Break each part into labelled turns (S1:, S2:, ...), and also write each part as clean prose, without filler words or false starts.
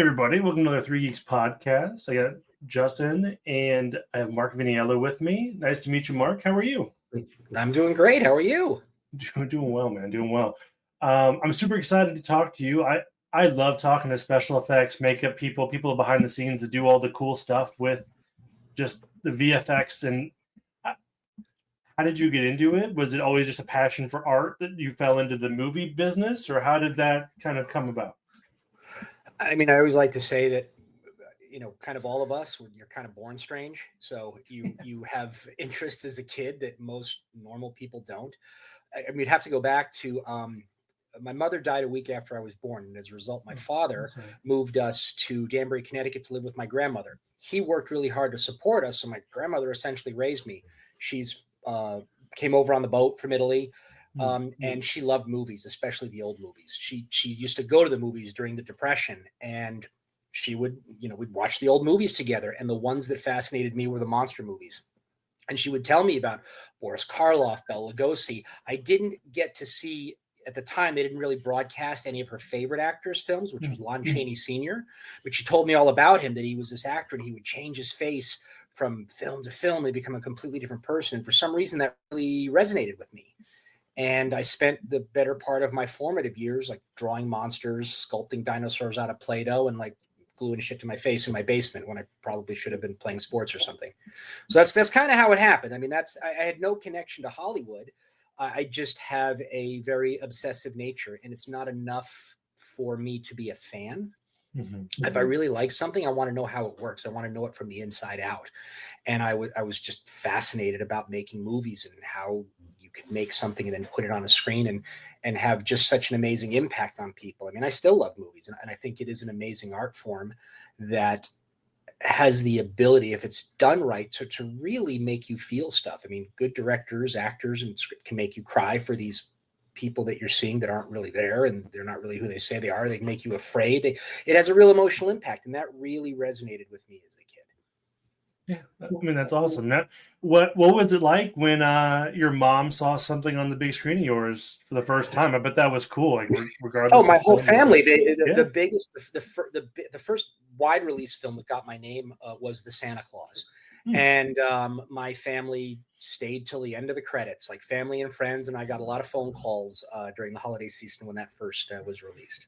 S1: everybody, welcome to another Three Geeks Podcast. I got Justin and I have Mark Viniello with me. Nice to meet you, Mark. How are you?
S2: I'm doing great. How are you?
S1: Doing well, man. Doing well. I'm super excited to talk to you. I love talking to special effects, makeup people behind the scenes that do all the cool stuff with just the VFX. And how did you get into it? Was it always just a passion for art that you fell into the movie business, or how did that kind of come about?
S2: I mean, I always like to say that, kind of all of us, you're kind of born strange. So you have interests as a kid that most normal people don't. I mean, you'd have to go back to my mother died a week after I was born. And as a result, my father moved us to Danbury, Connecticut to live with my grandmother. He worked really hard to support us. So my grandmother essentially raised me. She's came over on the boat from Italy. And she loved movies, especially the old movies. She used to go to the movies during the Depression, and she would, we'd watch the old movies together. And the ones that fascinated me were the monster movies. And she would tell me about Boris Karloff, Bela Lugosi. I didn't get to see, at the time, they didn't really broadcast any of her favorite actors' films, which was Lon Chaney Sr. But she told me all about him, that he was this actor and he would change his face from film to film and become a completely different person. And for some reason, that really resonated with me. And I spent the better part of my formative years like drawing monsters, sculpting dinosaurs out of Play-Doh, and like gluing shit to my face in my basement when I probably should have been playing sports or something. So that's kind of how it happened. I mean, I had no connection to Hollywood. I just have a very obsessive nature, and it's not enough for me to be a fan. If I really like something, I want to know how it works. I want to know it from the inside out. And I was just fascinated about making movies and how you could make something and then put it on a screen and have just such an amazing impact on people. I mean, I still love movies, and I think it is an amazing art form that has the ability, if it's done right, to really make you feel stuff. I mean, good directors, actors, and script can make you cry for these people that you're seeing that aren't really there, and they're not really who they say they are. They can make you afraid. It has a real emotional impact, and that really resonated with me as a kid.
S1: Yeah, I mean, that's awesome. What was it like when your mom saw something on the big screen of yours for the first time? I bet that was cool. Like, regardless.
S2: Oh, my whole family. The biggest, the first wide release film that got my name was The Santa Claus, and my family stayed till the end of the credits, like family and friends, and I got a lot of phone calls during the holiday season when that first was released.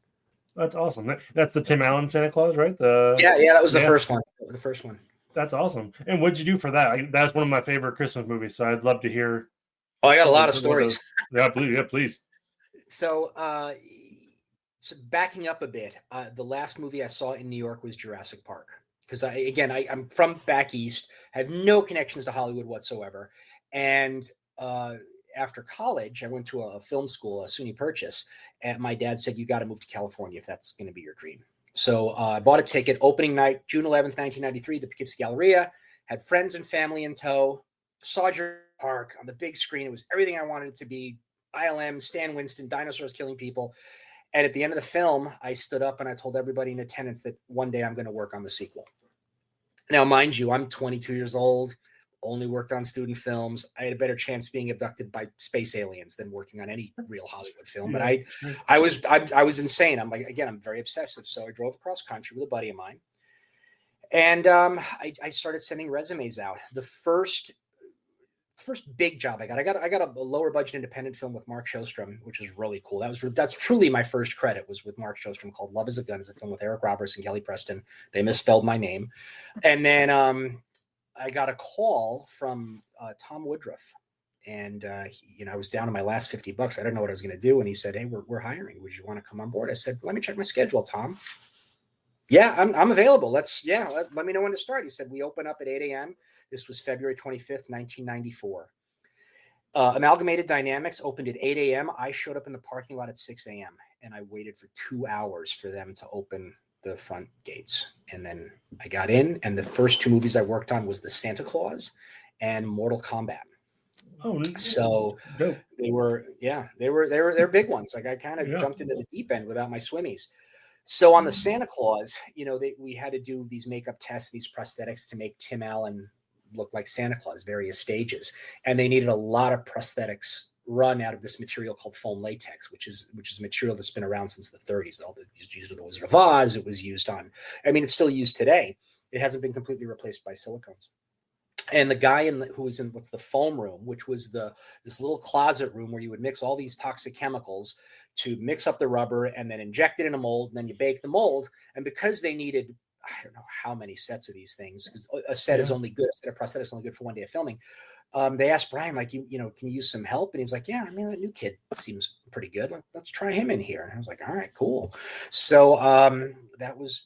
S1: That's awesome. That's the Tim Allen Santa Claus, right?
S2: Yeah, that was the first one. The first one.
S1: That's awesome. And what'd you do for that? That's one of my favorite Christmas movies, so I'd love to hear.
S2: Oh, I got a lot of stories.
S1: Yeah, please.
S2: So backing up a bit, the last movie I saw in New York was Jurassic Park. Because I'm from back east, I have no connections to Hollywood whatsoever. And after college, I went to a film school, a SUNY Purchase, and my dad said, "You got to move to California if that's going to be your dream." So I bought a ticket, opening night, June 11th, 1993, the Poughkeepsie Galleria, had friends and family in tow, saw Jurassic Park on the big screen. It was everything I wanted it to be. ILM, Stan Winston, dinosaurs killing people. And at the end of the film, I stood up and I told everybody in attendance that one day I'm going to work on the sequel. Now, mind you, I'm 22 years old, only worked on student films. I had a better chance of being abducted by space aliens than working on any real Hollywood film. But I was insane. I'm like, again, I'm very obsessive. So I drove across country with a buddy of mine. And I started sending resumes out. The first big job I got a lower budget independent film with Mark Shostrom, which is really cool. That's truly my first credit, was with Mark Shostrom, called Love is a Gun. It's a film with Eric Roberts and Kelly Preston. They misspelled my name. And then I got a call from Tom Woodruff, and I was down to my last $50. I didn't know what I was going to do. And he said, "Hey, we're hiring. Would you want to come on board?" I said, "Let me check my schedule, Tom." "Yeah, I'm available. Let me know when to start." He said, "We open up at 8 a.m. This was February 25th, 1994. Amalgamated Dynamics opened at 8 a.m. I showed up in the parking lot at 6 a.m. and I waited for 2 hours for them to open the front gates. And then I got in, and the first two movies I worked on was The Santa Claus and Mortal Kombat.
S1: Oh,
S2: so
S1: dope.
S2: They're big ones. Like, I kind of jumped into the deep end without my swimmies. So on the Santa Claus, we had to do these makeup tests, these prosthetics to make Tim Allen look like Santa Claus, various stages. And they needed a lot of prosthetics run out of this material called foam latex, which is a material that's been around since the 30s. It was used in the Wizard of Oz. It was used on, I mean, it's still used today. It hasn't been completely replaced by silicones. And the guy who was in what's the foam room, which was this little closet room where you would mix all these toxic chemicals to mix up the rubber and then inject it in a mold, and then you bake the mold. And because they needed, I don't know how many sets of these things, because a set is only good, a set of prosthetics is only good for one day of filming. They asked Brian, like, you know, can you use some help? And he's like, yeah, I mean, that new kid seems pretty good. Let's try him in here. And I was like, all right, cool. So that was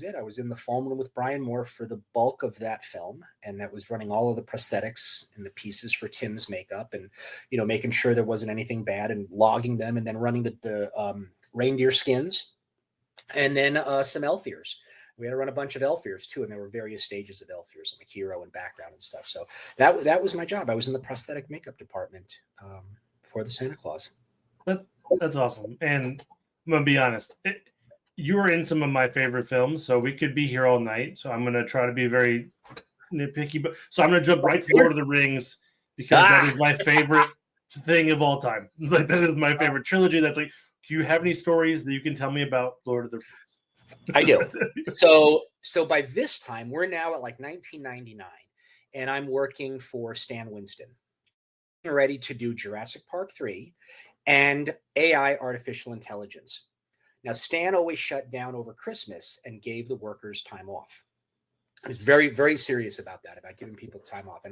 S2: it. I was in the foam room with Brian Moore for the bulk of that film. And that was running all of the prosthetics and the pieces for Tim's makeup and, you know, making sure there wasn't anything bad and logging them and then running the reindeer skins and then some elf ears. We had to run a bunch of elf ears too, and there were various stages of elf ears, like hero and background and stuff. So that was my job. I was in the prosthetic makeup department for the Santa Claus.
S1: That's awesome. And I'm gonna be honest, you were in some of my favorite films, so we could be here all night. So I'm gonna try to be very nitpicky, but so I'm gonna jump right to Lord of the Rings because that is my favorite thing of all time. Like that is my favorite trilogy. That's like, do you have any stories that you can tell me about Lord of the Rings?
S2: I do. So by this time, we're now at like 1999, and I'm working for Stan Winston, ready to do Jurassic Park 3 and AI artificial intelligence. Now, Stan always shut down over Christmas and gave the workers time off. I was very, very serious about that, about giving people time off.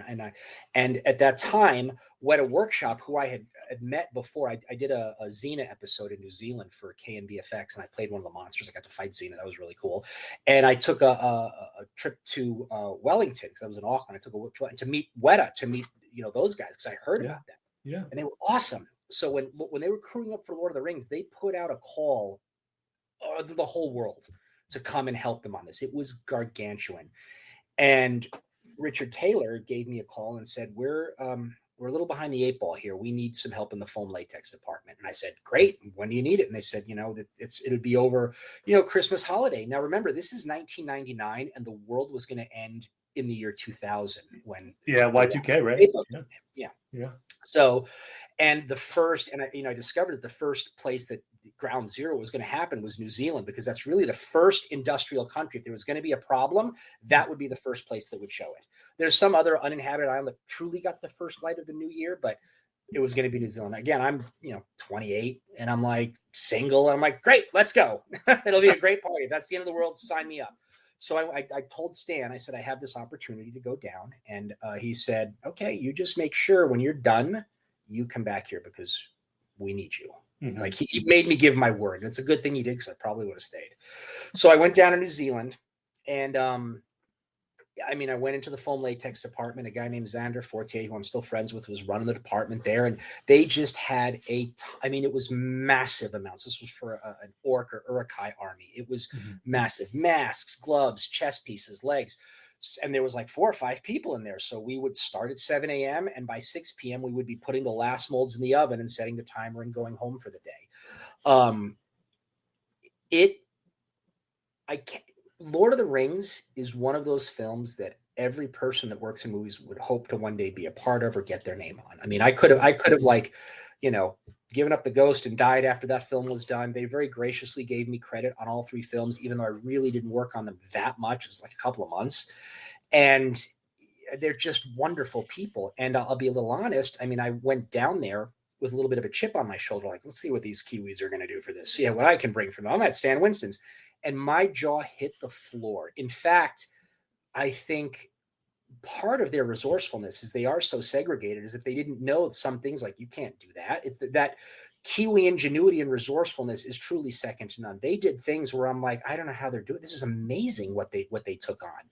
S2: And at that time, Weta Workshop, who I had met before, I did a Xena episode in New Zealand for KNBFX, and I played one of the monsters. I got to fight Xena. That was really cool. And I took a trip to Wellington, because I was in Auckland. I took to meet Weta, to meet, you know, those guys, because I heard about them.
S1: Yeah.
S2: And they were awesome. So when they were crewing up for Lord of the Rings, they put out a call to the whole world to come and help them on this. It was gargantuan. And Richard Taylor gave me a call and said, we're a little behind the 8 ball here. We need some help in the foam latex department. And I said, great. When do you need it? And they said, you know, it would be over, you know, Christmas holiday. Now, remember, this is 1999 and the world was going to end in the year 2000 when.
S1: Yeah. Y2K, right?
S2: Yeah. So, and the first, and I discovered that the first place that ground zero was going to happen was New Zealand, because that's really the first industrial country. If there was going to be a problem, that would be the first place that would show it. There's some other uninhabited island that truly got the first light of the new year, but it was going to be New Zealand. Again, I'm 28 and I'm like single. And I'm like, great, let's go. It'll be a great party. If that's the end of the world, sign me up. So I told Stan, I said, I have this opportunity to go down. And he said, okay, you just make sure when you're done, you come back here because we need you. Mm-hmm. Like he made me give my word. And it's a good thing he did, because I probably would have stayed. So I went down to New Zealand, and I went into the foam latex department. A guy named Xander Fortier, who I'm still friends with, was running the department there. And they just had it was massive amounts. This was for an Orc or Urukai army. It was massive. Masks, gloves, chest pieces, legs. And there was like 4 or 5 people in there. So we would start at 7 a.m. and by 6 p.m. we would be putting the last molds in the oven and setting the timer and going home for the day. Lord of the Rings is one of those films that every person that works in movies would hope to one day be a part of or get their name on. I mean, I could have like, given up the ghost and died after that film was done. They very graciously gave me credit on all 3 films, even though I really didn't work on them that much. It was like a couple of months. And they're just wonderful people. And I'll be a little honest. I mean, I went down there with a little bit of a chip on my shoulder, like, let's see what these Kiwis are going to do for this. See what I can bring from them. I'm at Stan Winston's. And my jaw hit the floor. In fact, I think part of their resourcefulness is they are so segregated, is that they didn't know some things, like you can't do that. It's that Kiwi ingenuity and resourcefulness is truly second to none. They did things where I'm like, I don't know how they're doing. This is amazing what they took on.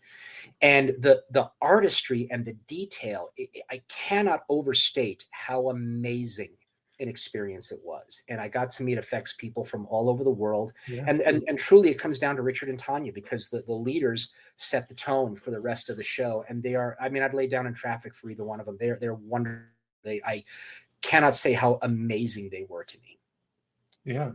S2: And the artistry and the detail, I cannot overstate how amazing an experience it was. And I got to meet effects people from all over the world. Yeah. And truly it comes down to Richard and Tanya, because the leaders set the tone for the rest of the show. And they are, I'd lay down in traffic for either one of them. They're wonderful. I cannot say how amazing they were to me.
S1: Yeah.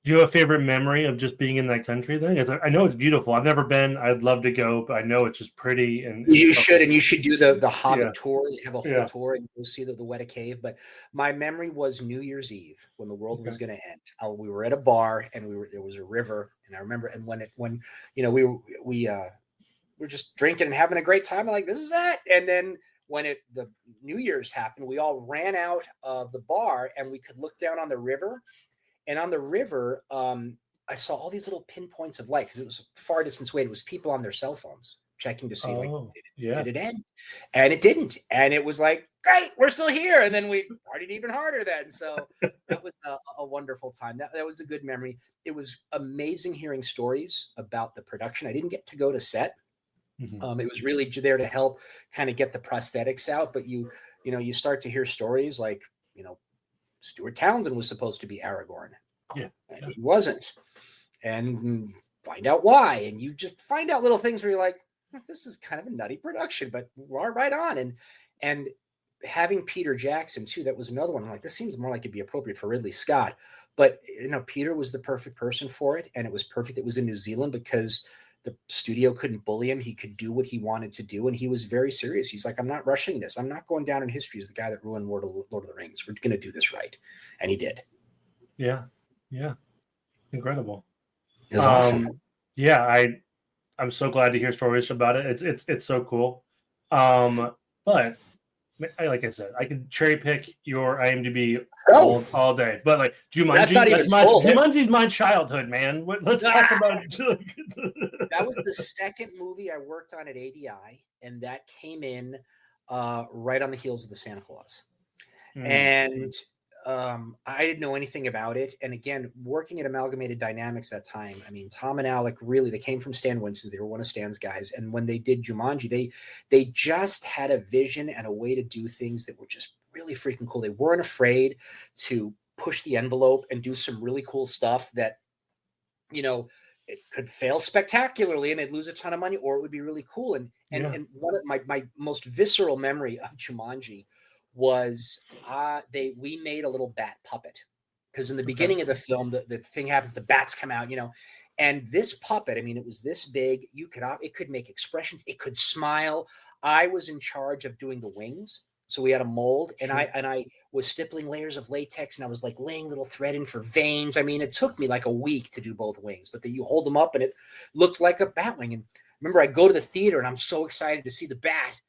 S1: Do you have a favorite memory of just being in that country then? I know it's beautiful. I've never been. I'd love to go, but I know it's just pretty and
S2: You should,
S1: stuff.
S2: and you should do the
S1: Yeah,
S2: Hobbit tour. You have a whole
S1: yeah.
S2: tour, and you'll see the Weta Cave. But my memory was New Year's Eve when the world was
S1: Okay.
S2: going to end. We were at a bar, and there was a river, and I remember, and when we were just drinking and having a great time. I'm like, this is it. And then when the New Year's happened, we all ran out of the bar, and we could look down on the river. And on the river, I saw all these little pinpoints of light because it was far distance away. It was people on their cell phones checking to see, like,
S1: Oh,
S2: did
S1: yeah.
S2: it end? And it didn't. And it was like, great, we're still here. And then we partied even harder then. So that was a wonderful time. That was a good memory. It was amazing hearing stories about the production. I didn't get to go to set. It was really there to help kind of get the prosthetics out. But you start to hear stories like, Stuart Townsend was supposed to be Aragorn.
S1: Yeah.
S2: And he wasn't. And find out why. And you just find out little things where you're like, this is kind of a nutty production, but we're right on. And having Peter Jackson too, that was another one. I'm like, this seems more like it'd be appropriate for Ridley Scott. But Peter was the perfect person for it. And it was perfect. It was in New Zealand because the studio couldn't bully him. He could do what he wanted to do. And he was very serious. He's like, I'm not rushing this. I'm not going down in history as the guy that ruined Lord of the Rings. We're going to do this right. And he did.
S1: Yeah. Yeah. Incredible.
S2: It was awesome.
S1: Yeah. I'm so glad to hear stories about it. It's so cool. But like I said, I can cherry pick your IMDb all day. But like Jumanji, Jumanji's my childhood, man. Let's talk about it.
S2: That was the second movie I worked on at ADI, and that came in right on the heels of the Santa Claus. And I didn't know anything about it. And again, working at Amalgamated Dynamics that time, I mean, Tom and Alec they came from Stan Winston's. They were one of Stan's guys. And when they did Jumanji, they just had a vision and a way to do things that were just really freaking cool. They weren't afraid to push the envelope and do some really cool stuff that, it could fail spectacularly and they'd lose a ton of money, or it would be really cool. And one of my most visceral memory of Jumanji was we made a little bat puppet, because in the beginning of the film, the thing happens, the bats come out, and this puppet, I mean, it was this big, it could make expressions, it could smile. I was in charge of doing the wings. So we had a mold, and I was stippling layers of latex, and I was like laying little thread in for veins. I mean, it took me like a week to do both wings, but you hold them up and it looked like a bat wing. And remember, I go to the theater and I'm so excited to see the bat,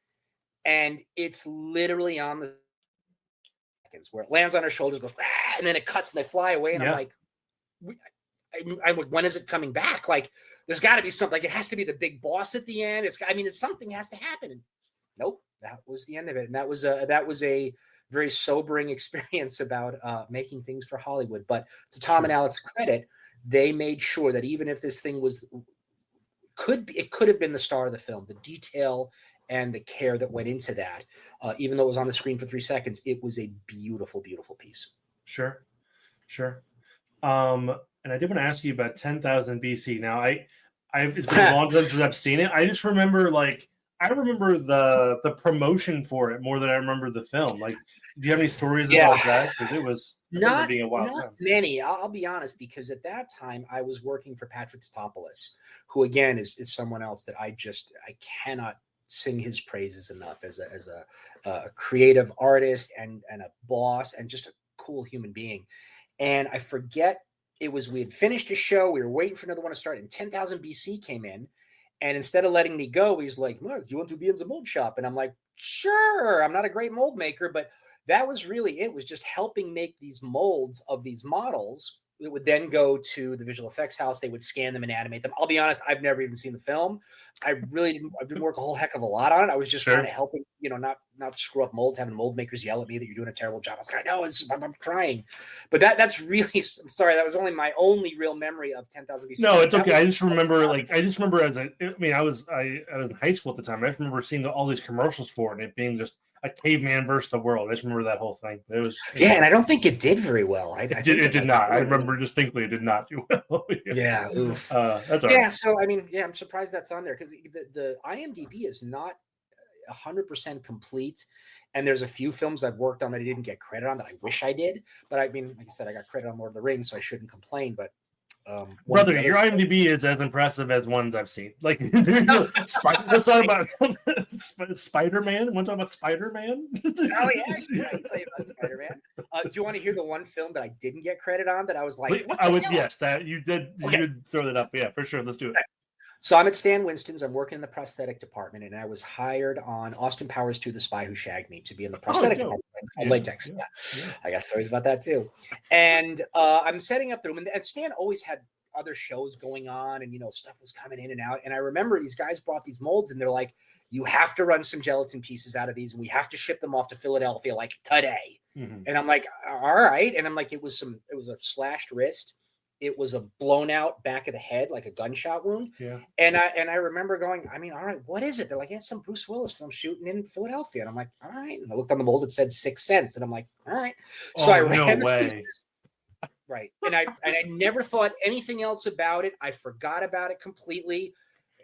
S2: and it's literally on the seconds where it lands on her shoulders, goes, and then it cuts and they fly away. And I'm like, when is it coming back? Like, there's got to be something. Like, it has to be the big boss at the end. Something has to happen. And nope, that was the end of it. And that was a very sobering experience about making things for Hollywood. But to Tom and Alec's credit, they made sure that even if this thing it could have been the star of the film, the detail and the care that went into that, even though it was on the screen for 3 seconds, it was a beautiful, beautiful piece.
S1: Sure. And I did want to ask you about 10,000 BC. Now, it's been a long time since I've seen it. I just remember I remember the promotion for it more than I remember the film. Like, do you have any stories about that? Because it was
S2: not
S1: being a wild time.
S2: Many. I'll be honest, because at that time I was working for Patrick Tatopoulos, who again is someone else that I cannot sing his praises enough as a creative artist and a boss and just a cool human being. And I forget, we had finished a show, we were waiting for another one to start, and 10,000 BC came in. And instead of letting me go, he's like, Mark, do you want to be in the mold shop? And I'm like, sure. I'm not a great mold maker, but that was really it. Was just helping make these molds of these models that would then go to the visual effects house. They would scan them and animate them. I'll be honest, I've never even seen the film. I didn't work a whole heck of a lot on it. I was just kind of helping, not screw up molds, having mold makers yell at me that you're doing a terrible job. I was like, I know, I'm trying. But that's really, I'm sorry, that was my only real memory of 10,000 BC.
S1: No, it's okay. I just remember I was in high school at the time. I just remember seeing all these commercials for it and it being just a caveman versus the world. I just remember that whole thing. It was
S2: and I don't think it did very well.
S1: It did not. I remember distinctly it did not do well.
S2: Yeah. Oof.
S1: That's all
S2: right.
S1: Yeah.
S2: So I'm surprised that's on there, because the IMDb is not 100% complete, and there's a few films I've worked on that I didn't get credit on that I wish I did. But I mean, like I said, I got credit on Lord of the Rings, so I shouldn't complain. But
S1: Brother, your IMDb is as impressive as ones I've seen. Like, let's talk about Spider-Man. Want to talk about Spider-Man?
S2: Oh yeah, sure. I can tell you about Spider-Man. Do you want to hear the one film that I didn't get credit on? That I was like,
S1: yes, that you did. Okay. You did throw that up. Yeah, for sure. Let's do it.
S2: So I'm at Stan Winston's. I'm working in the prosthetic department, and I was hired on Austin Powers 2: The Spy Who Shagged Me to be in the prosthetic department on latex. Yeah. I got stories about that too. And I'm setting up the room, and Stan always had other shows going on, and stuff was coming in and out. And I remember these guys brought these molds, and they're like, "You have to run some gelatin pieces out of these, and we have to ship them off to Philadelphia like today." Mm-hmm. And I'm like, "All right." And I'm like, it was a slashed wrist. It was a blown out back of the head, like a gunshot wound.
S1: Yeah.
S2: And I remember going, I mean, all right, what is it? They're like, it's some Bruce Willis film shooting in Philadelphia. And I'm like, all right. And I looked on the mold, it said 6 cents. And I'm like, all right. So I ran the pieces. Right. And I never thought anything else about it. I forgot about it completely.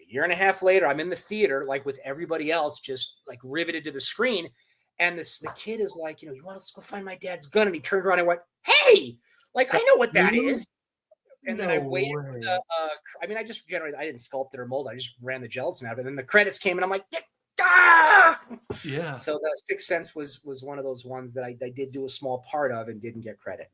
S2: A year and a half later, I'm in the theater, like with everybody else, just like riveted to the screen. And the kid is like, you want to go find my dad's gun. And he turned around and went, hey, like, I know what that is. And then I waited for the, I just generated, I didn't sculpt it or mold. I just ran the gelatin out of it. And then the credits came and I'm like,
S1: yeah.
S2: So the 6 cents was one of those ones that I did do a small part of and didn't get credit.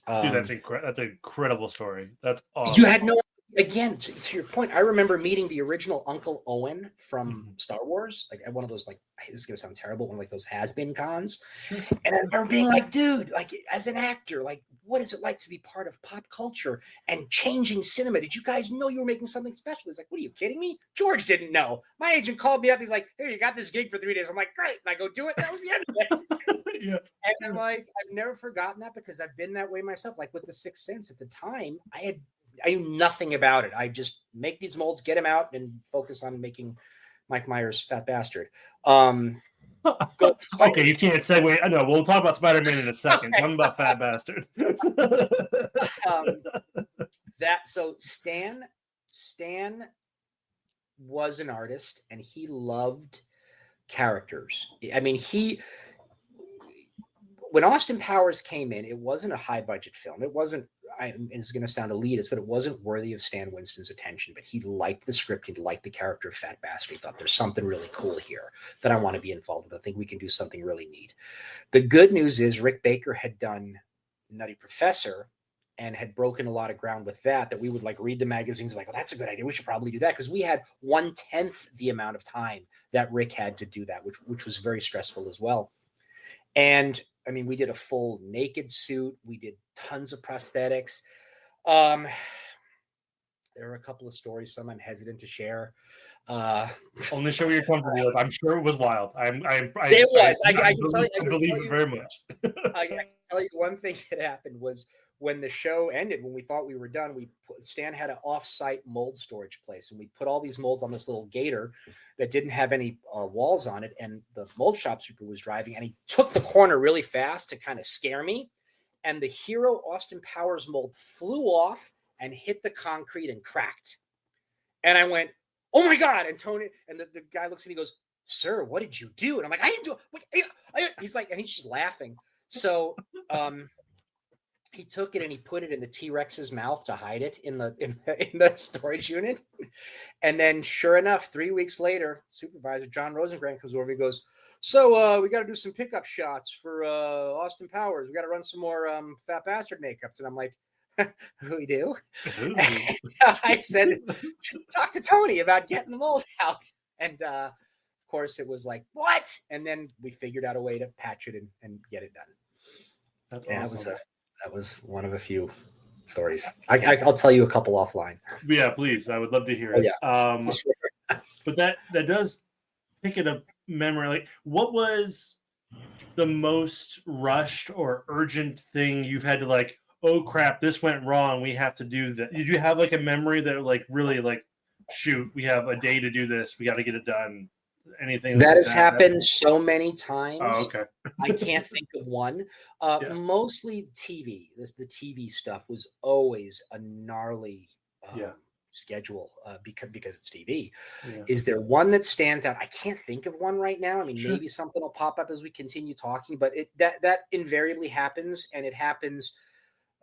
S1: Dude, that's an incredible story. That's awesome.
S2: You had no, again, to your point, I remember meeting the original Uncle Owen from Star Wars, like at one of those, like, this is going to sound terrible, one of like those has-been cons. Sure. And I remember being like, dude, like as an actor, like, what is it like to be part of pop culture and changing cinema? Did you guys know you were making something special? He's like, what are you kidding me? George didn't know. My agent called me up. He's like, here, you got this gig for 3 days. I'm like, great. And I go do it. That was the end of it.
S1: Yeah.
S2: And I'm like, I've never forgotten that because I've been that way myself. Like with the 6 cents at the time, I knew nothing about it. I just make these molds, get them out, and focus on making Mike Myers Fat Bastard.
S1: Okay, you can't segue. I know. We'll talk about Spider-Man in a second. Okay. I'm about Fat Bastard.
S2: So Stan was an artist, and he loved characters. I mean, when Austin Powers came in, it wasn't a high budget film. It wasn't. It's going to sound elitist, but it wasn't worthy of Stan Winston's attention. But he liked the script. He liked the character of Fat Bastard. He thought there's something really cool here that I want to be involved with. I think we can do something really neat. The good news is Rick Baker had done Nutty Professor and had broken a lot of ground with that we would like read the magazines like, oh, that's a good idea. We should probably do that because we had 1/10 the amount of time that Rick had to do that, which was very stressful as well. And I mean, we did a full naked suit. We did tons of prosthetics. There are a couple of stories, some I'm hesitant to share.
S1: Only show you're comfortable with. I'm sure it was wild.
S2: I can
S1: believe it very much.
S2: I can tell you one thing that happened was when the show ended, when we thought we were done, Stan had an off-site mold storage place, and we put all these molds on this little gator that didn't have any walls on it, and the mold shop super was driving, and he took the corner really fast to kind of scare me, and the Hero Austin Powers mold flew off and hit the concrete and cracked. And I went, oh my God. And Tony, and the guy looks at me and goes, sir, what did you do? And I'm like, I didn't do it. He's like, and he's just laughing. So he took it and he put it in the T-Rex's mouth to hide it in the storage unit. And then sure enough, 3 weeks later, Supervisor John Rosengrant comes over and goes, so we got to do some pickup shots for Austin Powers. We got to run some more Fat Bastard makeups. And I'm like, we do? I said, talk to Tony about getting the mold out. And of course it was like, what? And then we figured out a way to patch it and get it done.
S1: That's awesome.
S2: That was one of a few stories. I'll tell you a couple offline.
S1: Yeah, please. I would love to hear it. Yeah. But that does pick it up memory. Like, what was the most rushed or urgent thing you've had to like, oh crap, this went wrong, we have to do that? Did you have like a memory that like really like, shoot, we have a day to do this, we got to get it done? Anything
S2: that has happened so many times.
S1: Oh, okay.
S2: I can't think of one. Mostly TV. The TV stuff was always a gnarly schedule because it's TV. Yeah. Is there one that stands out? I can't think of one right now. I mean, maybe something will pop up as we continue talking, but that invariably happens, and it happens.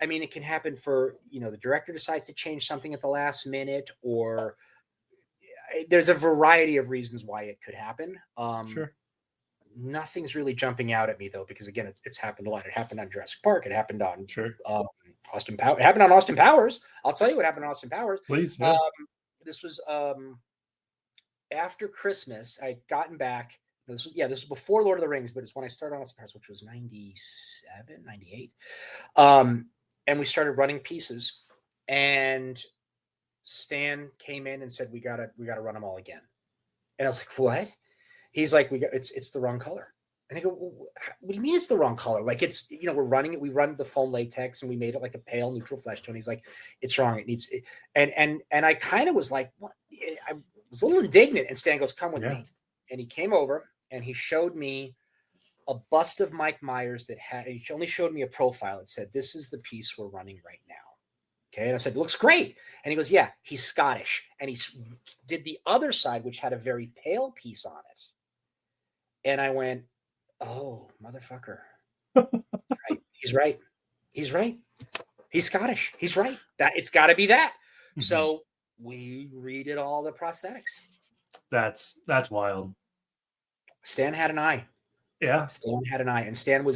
S2: I mean, it can happen for, the director decides to change something at the last minute, or there's a variety of reasons why it could happen.
S1: Sure.
S2: Nothing's really jumping out at me though, because again, it's happened a lot. It happened on Jurassic Park. It happened on Austin Powers. It happened on Austin Powers. I'll tell you what happened on Austin Powers.
S1: Please. Yeah.
S2: This was after Christmas. I'd gotten back. This was before Lord of the Rings, but it's when I started on Austin Powers, which was 97, 98. And we started running pieces, and Stan came in and said, we gotta run them all again. And I was like, what? He's like, it's the wrong color. And I go, well, what do you mean it's the wrong color? Like, it's, we're running it. We run the foam latex and we made it like a pale neutral flesh tone. He's like, it's wrong. It needs, and I kind of was like, what? I was a little indignant. And Stan goes, come with me. And he came over and he showed me a bust of Mike Myers he only showed me a profile. It said, this is the piece we're running right now. Okay. And I said, it looks great. And he goes, yeah, he's Scottish. And he did the other side, which had a very pale piece on it. And I went, oh, motherfucker. Right. He's right. He's right. He's Scottish. He's right. It's got to be that. Mm-hmm. So we redid all the prosthetics.
S1: That's wild.
S2: Stan had an eye.
S1: Yeah.
S2: Stan had an eye. And Stan would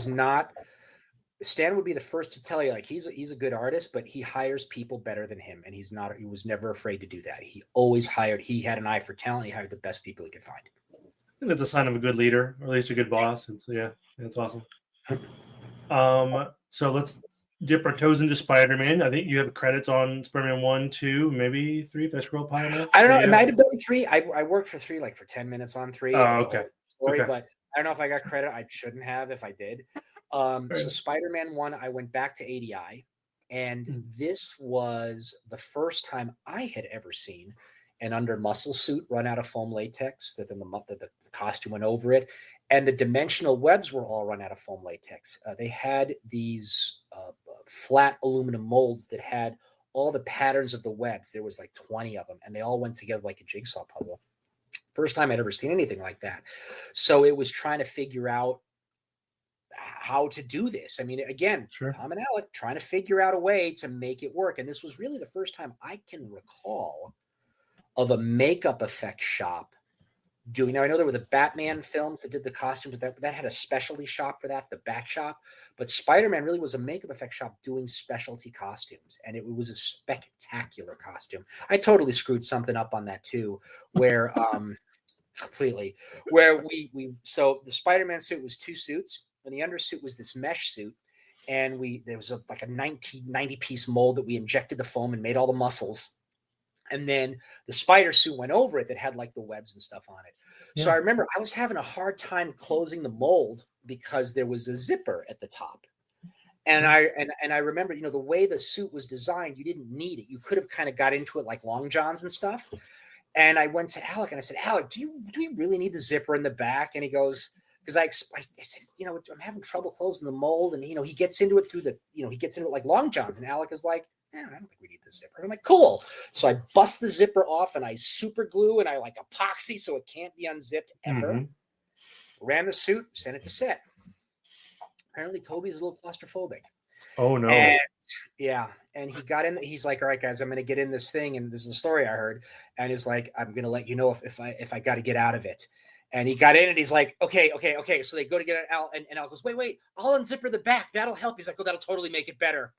S2: be the first to tell you, like, he's a good artist, but he hires people better than him. And he was never afraid to do that. He had an eye for talent. He hired the best people he could find.
S1: I think that's a sign of a good leader, or at least a good boss. And so, that's awesome. So let's dip our toes into Spider-Man. I think you have credits on Spider-Man 1, 2, maybe 3, if I scroll high enough.
S2: I don't know. I might have done 3. I worked for 3, like for 10 minutes on 3.
S1: Oh, okay.
S2: Story, okay. But I don't know if I got credit. I shouldn't have if I did. So Spider-Man 1, I went back to ADI, and this was the first time I had ever seen an under muscle suit run out of foam latex, that then the costume went over it, and the dimensional webs were all run out of foam latex. They had these flat aluminum molds that had all the patterns of the webs. There was like 20 of them, and they all went together like a jigsaw puzzle. First time I'd ever seen anything like that. So it was trying to figure out how to do this. I mean, again, Tom and Alec trying to figure out a way to make it work. And this was really the first time I can recall of a makeup effect shop doing. Now, I know there were the Batman films that did the costumes, that had a specialty shop for that, the Bat Shop. But Spider-Man really was a makeup effect shop doing specialty costumes, and it was a spectacular costume. I totally screwed something up on that too, where completely, where so the Spider-Man suit was 2 suits, and the undersuit was this mesh suit, and there was like a 90 piece mold that we injected the foam and made all the muscles. And then the spider suit went over it that had like the webs and stuff on it. Yeah. So I remember I was having a hard time closing the mold because there was a zipper at the top. And I remember, the way the suit was designed, you didn't need it. You could have kind of got into it like long johns and stuff. And I went to Alec and I said, Alec, do we really need the zipper in the back? And he goes, because I said, I'm having trouble closing the mold. And, he gets into it he gets into it like long johns. And Alec is like, I don't think we need the zipper. I'm like, cool. So I bust the zipper off and I super glue and I like epoxy so it can't be unzipped ever. Mm-hmm. Ran the suit, sent it to set. Apparently Toby's a little claustrophobic.
S1: Oh no.
S2: And and he got in. He's like, all right, guys, I'm going to get in this thing. And this is a story I heard. And he's like, I'm going to let you know if I got to get out of it. And he got in and he's like, okay. So they go to get it out. And Al goes, wait, I'll unzipper the back. That'll help. He's like, oh, that'll totally make it better.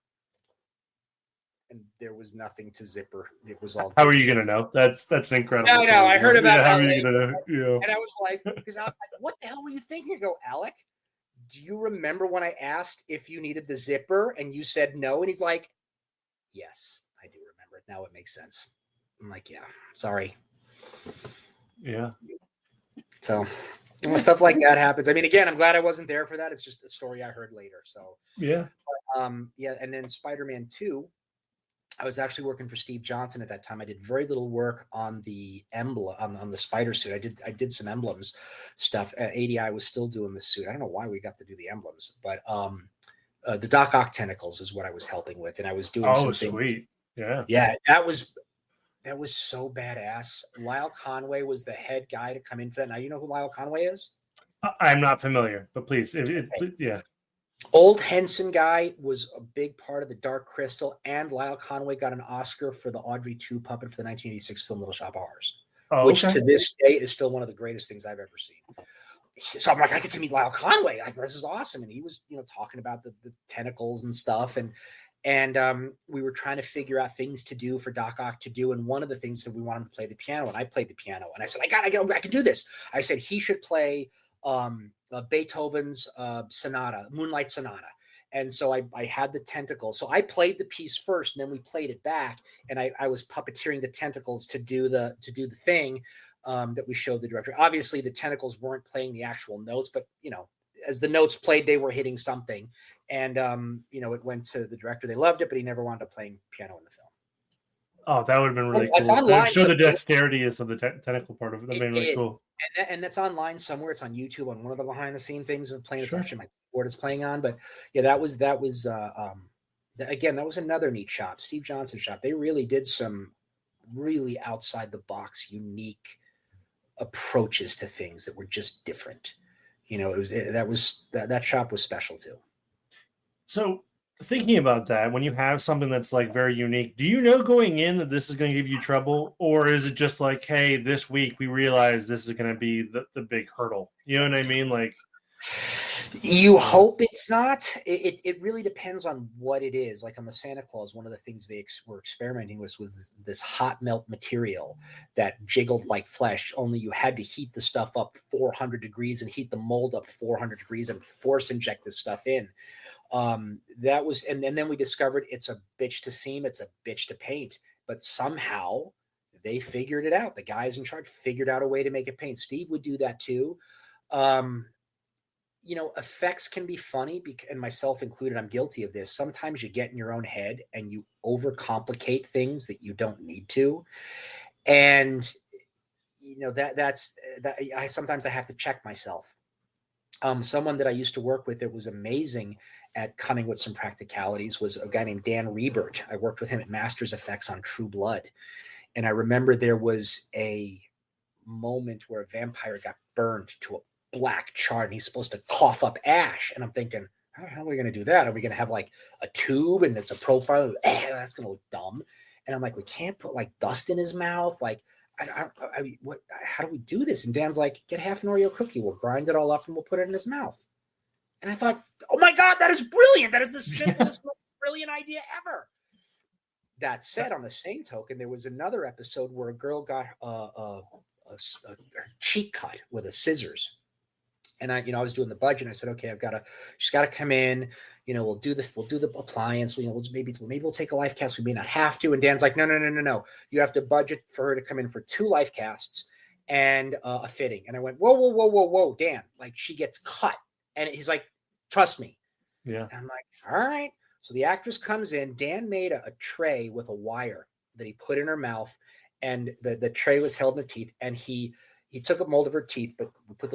S2: And there was nothing to zipper. It was all.
S1: How are you going to know? That's an incredible.
S2: No, I heard about that.
S1: How are you going to know?
S2: And I was like, what the hell were you thinking? I go, Alec, do you remember when I asked if you needed the zipper and you said no? And he's like, yes, I do remember it. Now it makes sense. I'm like, yeah, sorry.
S1: Yeah.
S2: So stuff like that happens. I mean, again, I'm glad I wasn't there for that. It's just a story I heard later. So
S1: yeah.
S2: But, and then Spider-Man 2. I was actually working for Steve Johnson at that time. I did very little work on the emblem, on the spider suit. I did some emblems stuff. ADI was still doing the suit. I don't know why we got to do the emblems, but the Doc Ock tentacles is what I was helping with, and I was doing.
S1: Oh, sweet!
S2: Yeah. That was so badass. Lyle Conway was the head guy to come in for that. Now you know who Lyle Conway is.
S1: I'm not familiar, but please, yeah.
S2: Old Henson guy was a big part of the Dark Crystal, and Lyle Conway got an Oscar for the Audrey 2 puppet for the 1986 film Little Shop of Horrors, which
S1: okay.
S2: to this day is still one of the greatest things I've ever seen. So I'm like, I get to meet Lyle Conway. Like, this is awesome. And he was, talking about the tentacles and stuff. And we were trying to figure out things to do for Doc Ock to do. And one of the things that we wanted to play the piano, and I played the piano. And I said, I can do this. I said he should play Beethoven's sonata, Moonlight Sonata. And so I had the tentacles. So I played the piece first, and then we played it back. And I was puppeteering the tentacles to do the thing that we showed the director. Obviously, the tentacles weren't playing the actual notes, but as the notes played, they were hitting something. And it went to the director. They loved it, but he never wound up playing piano in the film.
S1: Oh, that would have been really
S2: It's
S1: cool.
S2: online,
S1: Show the dexterity of the tentacle part of it. That'd be really cool.
S2: And that's online somewhere. It's on YouTube on one of the behind the scene things of playing.
S1: Sure.
S2: It's actually my keyboard is playing on, but yeah, that was again, that was another neat shop, Steve Johnson shop. They really did some really outside the box, unique approaches to things that were just different. That shop was special too.
S1: So thinking about that, when you have something that's like very unique, do you know going in that this is going to give you trouble, or is it just like, hey, this week we realize this is going to be the big hurdle? You know what I mean? Like,
S2: you hope it's not. It really depends on what it is. Like on the Santa Claus, one of the things they were experimenting with was this hot melt material that jiggled like flesh, only you had to heat the stuff up 400 degrees and heat the mold up 400 degrees and force inject this stuff in. That was, and then we discovered it's a bitch to seam, it's a bitch to paint, but somehow they figured it out. The guys in charge figured out a way to make it paint. Steve would do that too. Effects can be funny, and myself included, I'm guilty of this. Sometimes you get in your own head and you overcomplicate things that you don't need to. And, sometimes I have to check myself. Someone that I used to work with that was amazing at coming with some practicalities was a guy named Dan Rebert. I worked with him at Masters Effects on True Blood. And I remember there was a moment where a vampire got burned to a black char and he's supposed to cough up ash. And I'm thinking, how are we going to do that? Are we going to have like a tube and it's a profile? That's going to look dumb. And I'm like, we can't put like dust in his mouth. Like, what? How do we do this? And Dan's like, get half an Oreo cookie. We'll grind it all up and we'll put it in his mouth. And I thought, oh my God, that is brilliant. That is the simplest, most brilliant idea ever. That said, on the same token, there was another episode where a girl got a cheek cut with a scissors. And I was doing the budget. And I said, okay, she's got to come in. We'll do the appliance. Maybe we'll take a life cast. We may not have to. And Dan's like, no. You have to budget for her to come in for 2 life casts and a fitting. And I went, whoa, Dan, like she gets cut. And he's like, trust me.
S1: Yeah.
S2: And I'm like, all right. So the actress comes in. Dan made a tray with a wire that he put in her mouth, and the tray was held in her teeth. And he took a mold of her teeth, but we put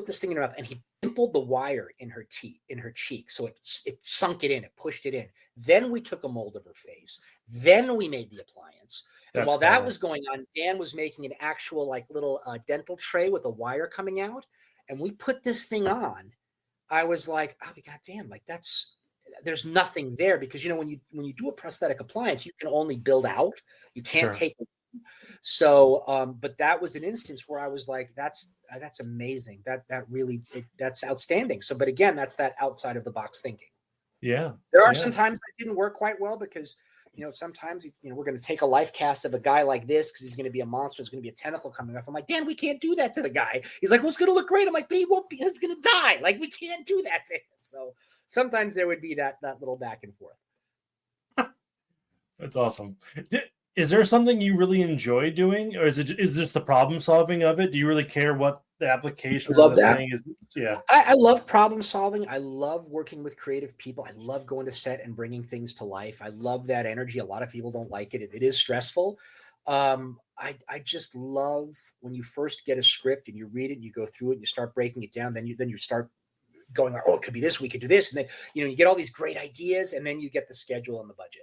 S2: this thing in her mouth, and he dimpled the wire in her cheek. So it sunk it in, it pushed it in. Then we took a mold of her face. Then we made the appliance. And while that was going on, Dan was making an actual like little dental tray with a wire coming out. And we put this thing on. I was like, oh, goddamn, like there's nothing there, because when you do a prosthetic appliance, you can only build out. You can't take it. So, but that was an instance where I was like, that's amazing. That's outstanding. So, but again, that's that outside of the box thinking.
S1: Yeah.
S2: There are some times that didn't work quite well because, sometimes, we're going to take a life cast of a guy like this because he's going to be a monster. It's going to be a tentacle coming off. I'm like, Dan, we can't do that to the guy. He's like, well, it's going to look great. I'm like, but he won't be. He's going to die. Like, we can't do that to him. So sometimes there would be that little back and forth.
S1: That's awesome. Is there something you really enjoy doing, or is this the problem solving of it? Do you really care what the application of the thing is? Yeah.
S2: I love problem solving. I love working with creative people. I love going to set and bringing things to life. I love that energy. A lot of people don't like it. It is stressful. I just love when you first get a script and you read it and you go through it and you start breaking it down. Then you start going, oh, it could be this, we could do this. And then, you get all these great ideas, and then you get the studget and the budget.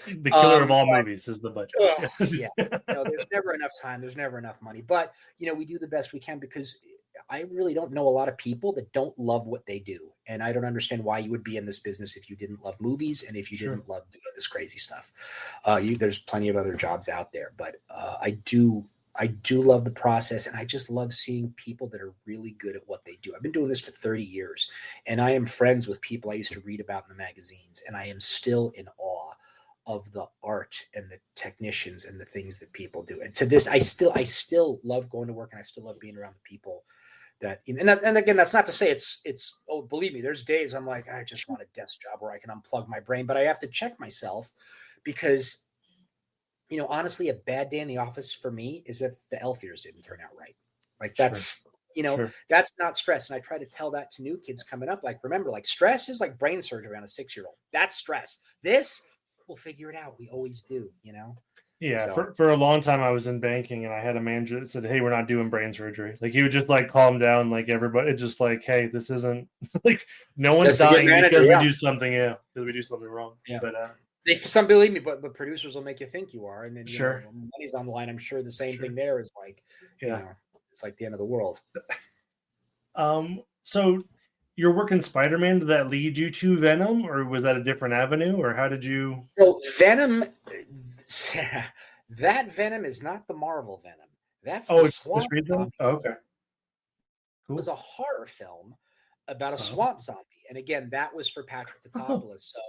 S1: The killer of all movies is the budget.
S2: Yeah. There's never enough time. There's never enough money. But, we do the best we can, because I really don't know a lot of people that don't love what they do. And I don't understand why you would be in this business if you didn't love movies and if you didn't love doing this crazy stuff. There's plenty of other jobs out there, but I do love the process, and I just love seeing people that are really good at what they do. I've been doing this for 30 years, and I am friends with people I used to read about in the magazines, and I am still in awe of the art and the technicians and the things that people do. And to this, I still love going to work, and I still love being around the people that, and again, that's not to say oh, believe me, there's days I'm like, I just want a desk job where I can unplug my brain, but I have to check myself because, honestly, a bad day in the office for me is if the elf ears didn't turn out right. Like that's, that's not stress. And I try to tell that to new kids coming up. Like, remember, like stress is like brain surgery on a 6-year-old. That's stress. This, we'll figure it out. We always do,
S1: Yeah.
S2: So,
S1: for a long time, I was in banking and I had a manager that said, "Hey, we're not doing brain surgery." Like he would just like calm down, like everybody. It's just like, "Hey, this isn't like no one's dying because we do something. Yeah, because we do something wrong."
S2: Yeah.
S1: But
S2: some believe me, but producers will make you think you are, and then
S1: sure,
S2: money's on the line. I'm sure the same thing there is like, it's like the end of the world.
S1: So your work in Spider-Man, did that lead you to Venom, or was that a different avenue, or how did you?
S2: So Venom, that Venom is not the Marvel Venom. That's the Swamp Zombie.
S1: Oh, okay,
S2: cool. It was a horror film about a swamp zombie, and again, that was for Patrick Tatopoulos. So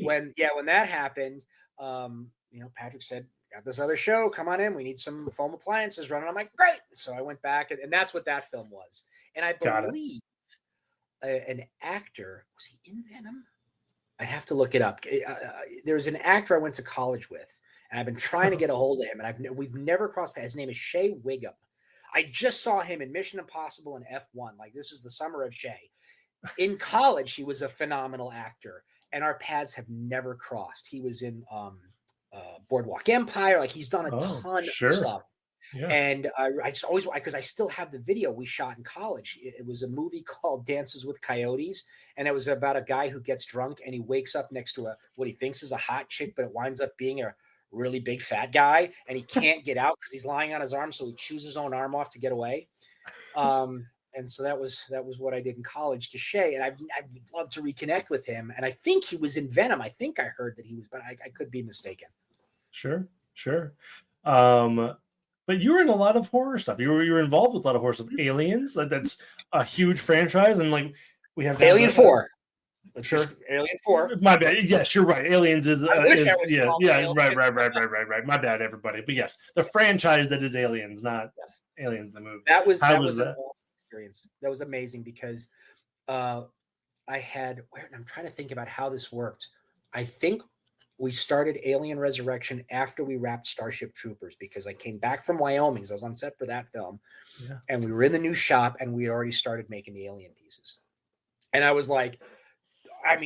S2: when that happened, Patrick said, "Got this other show, come on in. We need some foam appliances running." I'm like, "Great!" So I went back, and that's what that film was. And I believe an actor, was he in Venom? I have to look it up. There was an actor I went to college with, and I've been trying to get a hold of him, and we've never crossed paths. His name is Shea Wiggum. I just saw him in Mission Impossible and F1. Like, this is the summer of Shea. In college, he was a phenomenal actor, and our paths have never crossed. He was in Boardwalk Empire. Like, he's done a ton of stuff. Yeah. And I just always, because I still have the video we shot in college. It was a movie called Dances with Coyotes, and it was about a guy who gets drunk and he wakes up next to what he thinks is a hot chick, but it winds up being a really big fat guy, and he can't get out because he's lying on his arm, so he chews his own arm off to get away. And so that was what I did in college to Shea, and I'd love to reconnect with him. And I think he was in Venom. I think I heard that he was, but I could be mistaken.
S1: Sure. But you were in a lot of horror stuff. You were involved with a lot of horror stuff. Aliens, that's a huge franchise, and like we have
S2: Alien 4.
S1: Alien 4. My bad. Yes, you're right. Aliens is right. My bad, everybody. But yes, the franchise that is Aliens, not Aliens the movie.
S2: That was an awesome experience. That was amazing because I'm trying to think about how this worked. I think we started Alien Resurrection after we wrapped Starship Troopers, because I came back from Wyoming. So I was on set for that film, and we were in the new shop, and we had already started making the Alien pieces. And I was like,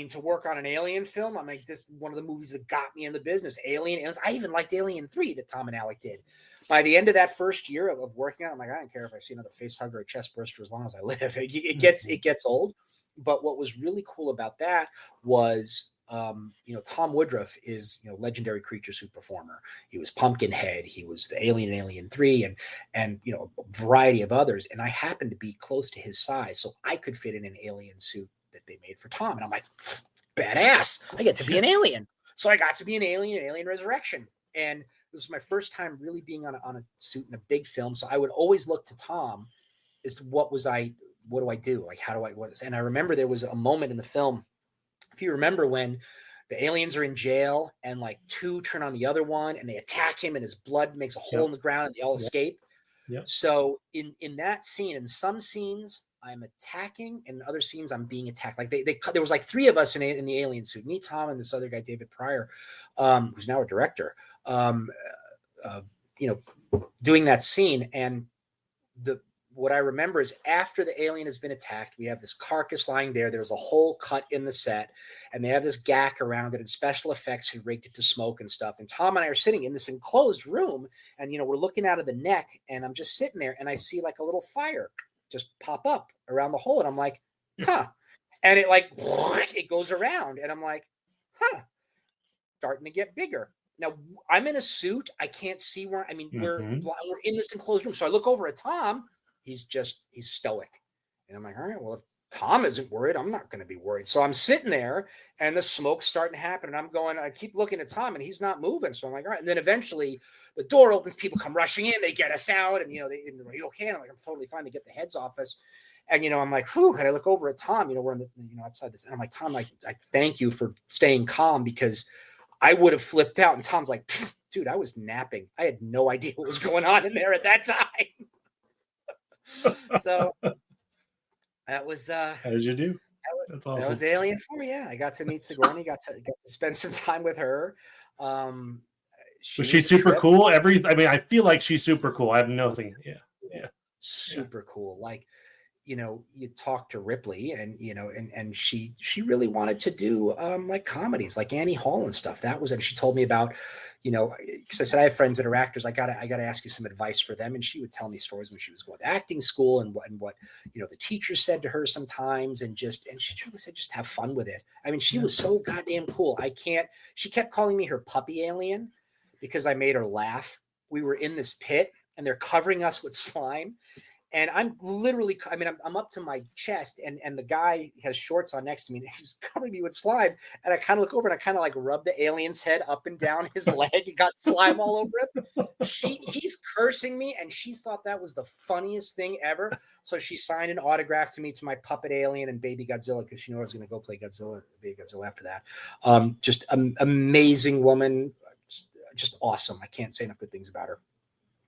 S2: to work on an Alien film, I'm like, this is one of the movies that got me in the business. Alien. I even liked Alien 3 that Tom and Alec did. By the end of that first year of working on it, I'm like, I don't care if I see another face hugger or chest burster as long as I live. It gets old. But what was really cool about that was, Tom Woodruff is, legendary creature suit performer. He was Pumpkinhead. He was the Alien in Alien 3 and a variety of others. And I happened to be close to his size, so I could fit in an alien suit that they made for Tom. And I'm like, badass, I get to be an alien. So I got to be an alien in Alien Resurrection. And it was my first time really being on a suit in a big film. So I would always look to Tom as to what do I do? Like, and I remember there was a moment in the film, if you remember, when the aliens are in jail and like two turn on the other one and they attack him and his blood makes a hole in the ground and they all escape. Yep. So in that scene, in some scenes I'm attacking, and in other scenes I'm being attacked. Like there was like 3 of us in the alien suit, me, Tom, and this other guy, David Pryor, who's now a director, doing that scene. And what I remember is after the alien has been attacked, we have this carcass lying there. There's a hole cut in the set, and they have this gack around it, and special effects who rigged it to smoke and stuff. And Tom and I are sitting in this enclosed room, and we're looking out of the neck, and I'm just sitting there, and I see like a little fire just pop up around the hole, and I'm like, huh. And it goes around, and I'm like, huh, starting to get bigger. Now I'm in a suit. I can't see where. We're in this enclosed room, so I look over at Tom. He's stoic. And I'm like, all right, well, if Tom isn't worried, I'm not going to be worried. So I'm sitting there and the smoke's starting to happen. And I keep looking at Tom and he's not moving. So I'm like, all right. And then eventually the door opens, people come rushing in, they get us out. And, are you okay? And I'm like, I'm totally fine to get the heads off us. And, I'm like, whew. And I look over at Tom, we're in the, outside this. And I'm like, Tom, I thank you for staying calm because I would have flipped out. And Tom's like, dude, I was napping. I had no idea what was going on in there at that time. So that was
S1: as you do.
S2: That's awesome. That was Alien 4. Yeah, I got to meet Sigourney. Got to spend some time with her.
S1: Was she super cool? I feel like she's super cool. I have nothing. Yeah.
S2: Super cool. Like, you talk to Ripley and, and she really wanted to do like comedies like Annie Hall and stuff. That was, and she told me about, because I said, I have friends that are actors. I got to ask you some advice for them. And she would tell me stories when she was going to acting school and what, the teacher said to her sometimes and she truly said, just have fun with it. I mean, she was so goddamn cool. She kept calling me her puppy alien because I made her laugh. We were in this pit and they're covering us with slime. And I'm literally, I'm up to my chest and the guy has shorts on next to me and he's covering me with slime. And I kind of look over and I kind of like rub the alien's head up and down his leg and got slime all over him. He's cursing me and she thought that was the funniest thing ever. So she signed an autograph to me to my puppet alien and Baby Godzilla because she knew I was going to go play Baby Godzilla after that. Just an amazing woman. Just awesome. I can't say enough good things about her.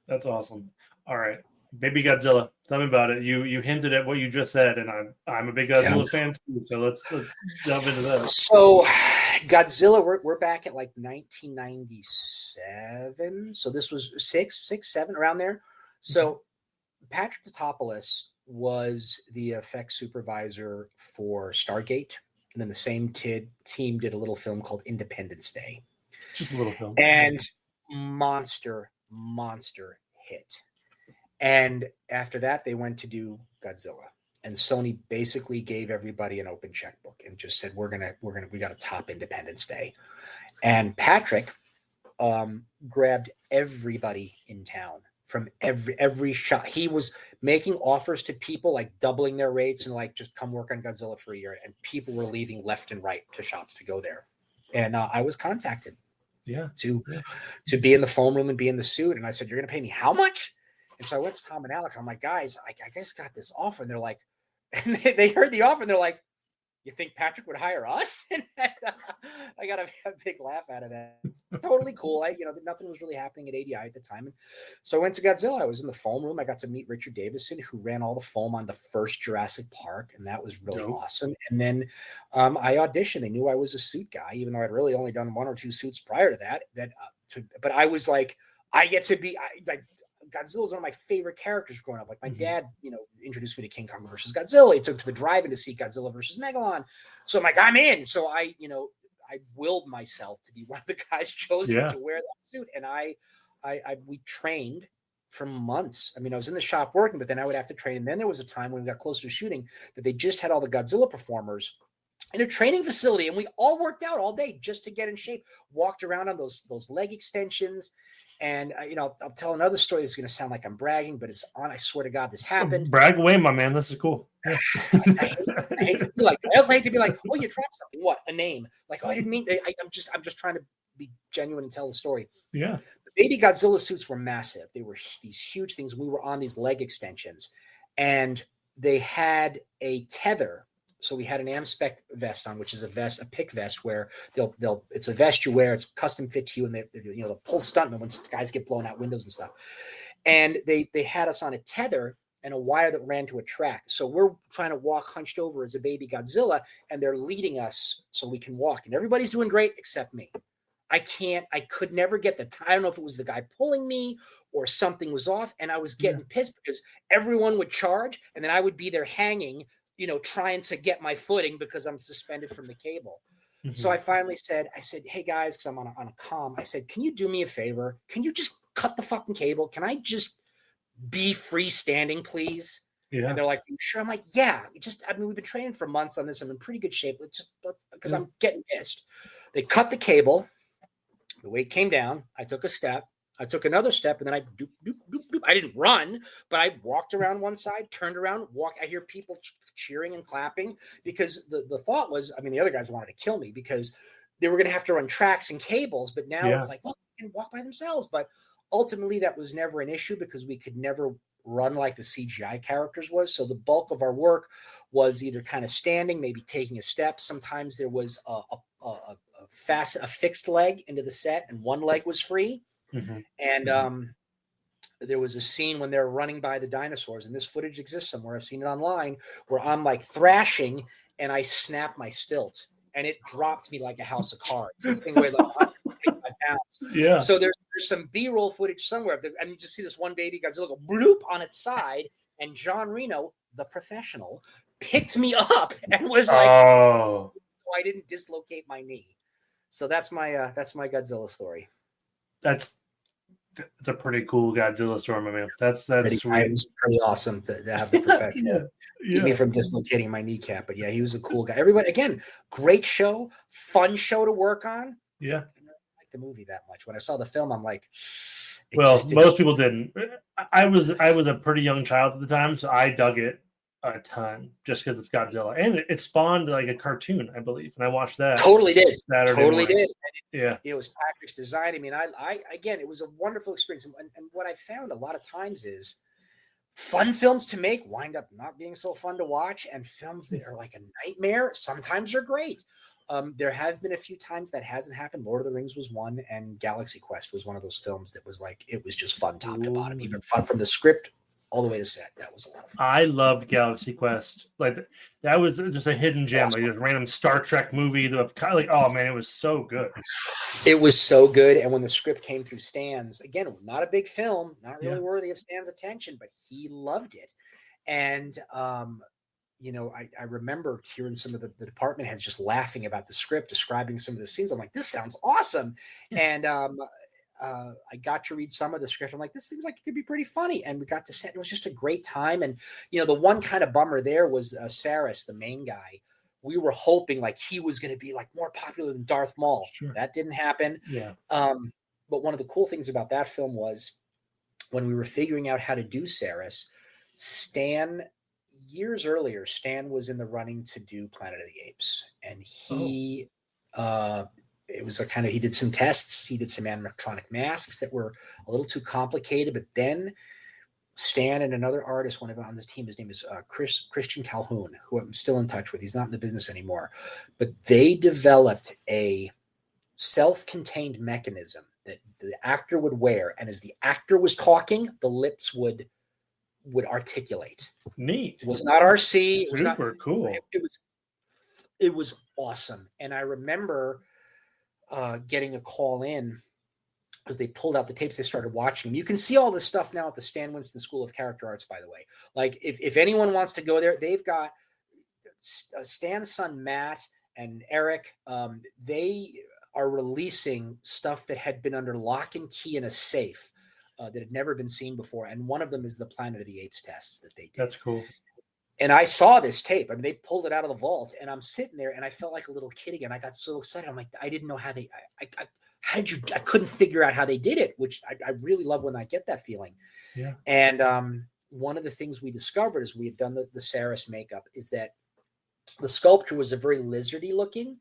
S1: That's awesome. All right. Baby Godzilla. Tell me about it. You hinted at what you just said, and I'm a big Godzilla fan too. So let's delve into that.
S2: So Godzilla, we're back at like 1997. So this was six, seven around there. So Patrick Tatopoulos was the effects supervisor for Stargate, and then the same team did a little film called Independence Day.
S1: Just a little film.
S2: And monster hit. And after that, they went to do Godzilla. And Sony basically gave everybody an open checkbook and just said, we got to top Independence Day. And Patrick grabbed everybody in town from every shot. He was making offers to people, like doubling their rates and like, just come work on Godzilla for a year. And people were leaving left and right to shops to go there. And I was contacted to be in the foam room and be in the suit. And I said, you're going to pay me how much? And so I went to Tom and Alex. I'm like, guys, I just got this offer. And they're like, and they heard the offer and they're like, you think Patrick would hire us? And I got a big laugh out of that. Totally cool. Nothing was really happening at ADI at the time. And so I went to Godzilla. I was in the foam room. I got to meet Richard Davison, who ran all the foam on the first Jurassic Park. And that was really awesome. And then I auditioned. They knew I was a suit guy, even though I'd really only done one or two suits prior to that. But I was like, I get to be Godzilla is one of my favorite characters growing up. Like my dad, introduced me to King Kong versus Godzilla. He took me to the drive-in to see Godzilla versus Megalon. So I'm like, I'm in. So I willed myself to be one of the guys chosen to wear that suit. And we trained for months. I was in the shop working, but then I would have to train. And then there was a time when we got closer to shooting that they just had all the Godzilla performers in a training facility. And we all worked out all day just to get in shape, walked around on those leg extensions. And, I'll tell another story that's going to sound like I'm bragging, but I swear to God, this happened.
S1: Brag away, my man. This is cool.
S2: I hate to be like, I also hate to be like, oh, you dropped something. What? A name. Like, oh, I didn't mean, I'm just trying to be genuine and tell the story.
S1: Yeah.
S2: The Baby Godzilla suits were massive. They were these huge things. We were on these leg extensions and they had a tether. So we had an AmSpec vest on, which is a pick vest where it's a vest you wear, it's custom fit to you, and they'll pull stuntmen when guys get blown out windows and stuff. And they had us on a tether and a wire that ran to a track. So we're trying to walk hunched over as a Baby Godzilla, and they're leading us so we can walk. And everybody's doing great except me. I could never get the time. I don't know if it was the guy pulling me or something was off, and I was getting pissed because everyone would charge, and then I would be there hanging, trying to get my footing because I'm suspended from the cable. Mm-hmm. So I finally said, hey guys, because I'm on a comm. I said, can you do me a favor? Can you just cut the fucking cable? Can I just be freestanding, please? Yeah. And they're like, you sure? I'm like, yeah. We've been training for months on this. I'm in pretty good shape. Because I'm getting pissed. They cut the cable. The weight came down. I took a step. I took another step, and then I doop, doop, doop, doop. I didn't run, but I walked around one side, turned around, walked. I hear people cheering and clapping because the thought was, I mean, the other guys wanted to kill me because they were going to have to run tracks and cables. But now it's like, look, they can walk by themselves. But ultimately, that was never an issue because we could never run like the CGI characters was. So the bulk of our work was either kind of standing, maybe taking a step. Sometimes there was a fixed leg into the set, and one leg was free.
S1: Mm-hmm.
S2: And there was a scene when they're running by the dinosaurs, and this footage exists somewhere. I've seen it online where I'm like thrashing and I snap my stilt and it dropped me like a house of cards. This thing weighed like 125 pounds.
S1: Yeah.
S2: So there's some B-roll footage somewhere. And you just see this one baby Godzilla go bloop on its side, and John Reno, the professional, picked me up and was like, so I didn't dislocate my knee. So that's my Godzilla story.
S1: That's a pretty cool Godzilla story, my man. That's sweet.
S2: It was pretty awesome to have the professional keep me from dislocating my kneecap. But yeah, he was a cool guy. Everybody, again, great show, fun show to work on.
S1: Yeah.
S2: I didn't like the movie that much. When I saw the film, I'm like,
S1: well, most people didn't. I was a pretty young child at the time, so I dug it a ton just because it's Godzilla, and it spawned like a cartoon, I believe, and I watched that.
S2: Totally did.
S1: Did.
S2: It was Patrick's design. I mean, I again, it was a wonderful experience, and what I found a lot of times is fun films to make wind up not being so fun to watch, and films that are like a nightmare sometimes are great. There have been a few times that hasn't happened. Lord of the Rings was one, and Galaxy Quest was one of those films that was like, it was just fun top to bottom, even fun from the script all the way to set. That was a lot of fun.
S1: I loved Galaxy Quest. Like that was just a hidden gem, like a random Star Trek movie that kind of like, oh man, it was so good.
S2: It was so good. And when the script came through Stan's, again, not a big film, not really worthy of Stan's attention, but he loved it. And you know, I remember hearing some of the department heads just laughing about the script, describing some of the scenes. I'm like, this sounds awesome. And I got to read some of the script. I'm like, this seems like it could be pretty funny. And we got to set. It was just a great time. And, you know, the one kind of bummer there was Saris, the main guy. We were hoping like he was going to be like more popular than Darth Maul.
S1: Sure.
S2: That didn't happen.
S1: Yeah.
S2: But one of the cool things about that film was when we were figuring out how to do Saris, years earlier, Stan was in the running to do Planet of the Apes. And he, it was a kind of, he did some tests. He did some animatronic masks that were a little too complicated, but then Stan and another artist, one of on this team, his name is Christian Calhoun, who I'm still in touch with. He's not in the business anymore, but they developed a self-contained mechanism that the actor would wear. And as the actor was talking, the lips would articulate.
S1: Neat.
S2: It was not RC. It was
S1: super cool.
S2: It was awesome. And I remember getting a call in because they pulled out the tapes. They started watching them. You can see all this stuff now at the Stan Winston School of Character Arts, by the way. Like if anyone wants to go there, they've got Stan's son, Matt, and Eric. They are releasing stuff that had been under lock and key in a safe that had never been seen before. And one of them is the Planet of the Apes tests that they did.
S1: That's cool.
S2: And I saw this tape. I mean, they pulled it out of the vault, and I'm sitting there, and I felt like a little kid again. I got so excited. I'm like, I didn't know how they. I couldn't figure out how they did it, which I really love when I get that feeling.
S1: Yeah.
S2: And one of the things we discovered as we had done the Saris makeup is that the sculpture was a very lizardy looking,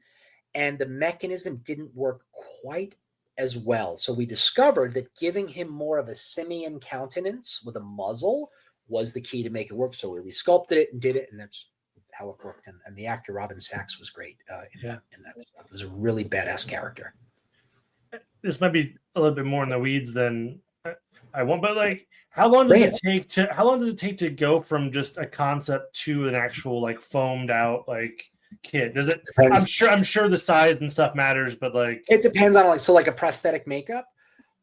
S2: and the mechanism didn't work quite as well. So we discovered that giving him more of a simian countenance with a muzzle was the key to make it work. So we resculpted it and did it, and that's how it worked. And the actor Robin Sachs was great in that stuff. It was a really badass character.
S1: This might be a little bit more in the weeds than I want, but like, how long does it take to go from just a concept to an actual like foamed out like kit? Does it? Depends. I'm sure the size and stuff matters, but like
S2: it depends on like a prosthetic makeup.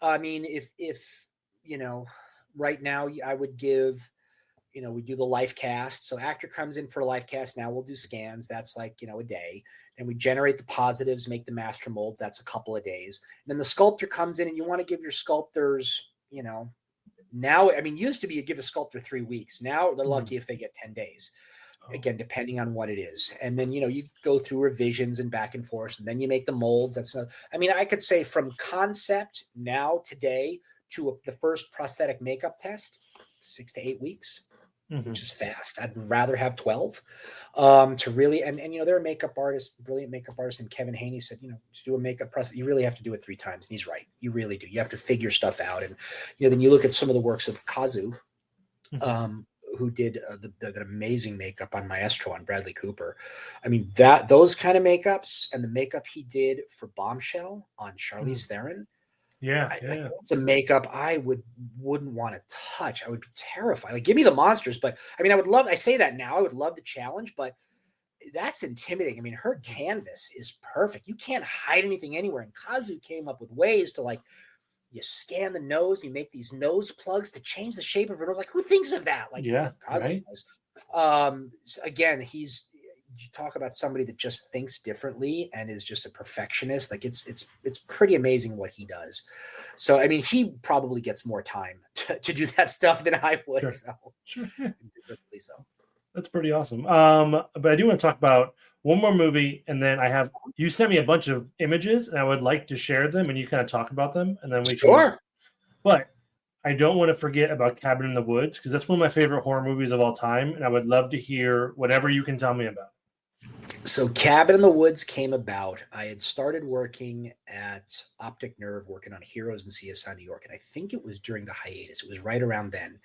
S2: I mean, if you know, right now I would give. You know, we do the life cast. So actor comes in for a life cast. Now we'll do scans. That's like, you know, a day. And we generate the positives, make the master molds. That's a couple of days. And then the sculptor comes in and you want to give your sculptors, you know, now, I mean, used to be you give a sculptor 3 weeks. Now they're lucky if they get 10 days. Again, depending on what it is. And then, you know, you go through revisions and back and forth, and then you make the molds. I mean, I could say from concept now today to the first prosthetic makeup test, 6 to 8 weeks, which is fast. I'd rather have 12 to really, and they're a makeup artist, brilliant makeup artist. And Kevin Haney said, to do a makeup process, you really have to do it 3 times. And he's right. You really do. You have to figure stuff out. And, then you look at some of the works of Kazu, who did the amazing makeup on Maestro on Bradley Cooper. I mean, those kind of makeups and the makeup he did for Bombshell on Charlize Theron. It's a makeup I wouldn't want to touch. I would be terrified. Like, give me the monsters, but I mean, I say that now, I would love the challenge, but that's intimidating. I mean, her canvas is perfect. You can't hide anything anywhere. And Kazu came up with ways to, like, you scan the nose, you make these nose plugs to change the shape of her nose. Like, who thinks of that? Like, Kazu does. So again, you talk about somebody that just thinks differently and is just a perfectionist. Like, it's pretty amazing what he does. So, I mean, he probably gets more time to do that stuff than I would.
S1: Sure.
S2: So
S1: That's pretty awesome. But I do want to talk about one more movie, and then you sent me a bunch of images, and I would like to share them, and you kind of talk about them, and then we can. But I don't want to forget about Cabin in the Woods, because that's one of my favorite horror movies of all time, and I would love to hear whatever you can tell me about.
S2: So Cabin in the Woods came about. I had started working at Optic Nerve, working on Heroes in CSI New York, and I think it was during the hiatus. It was right around then.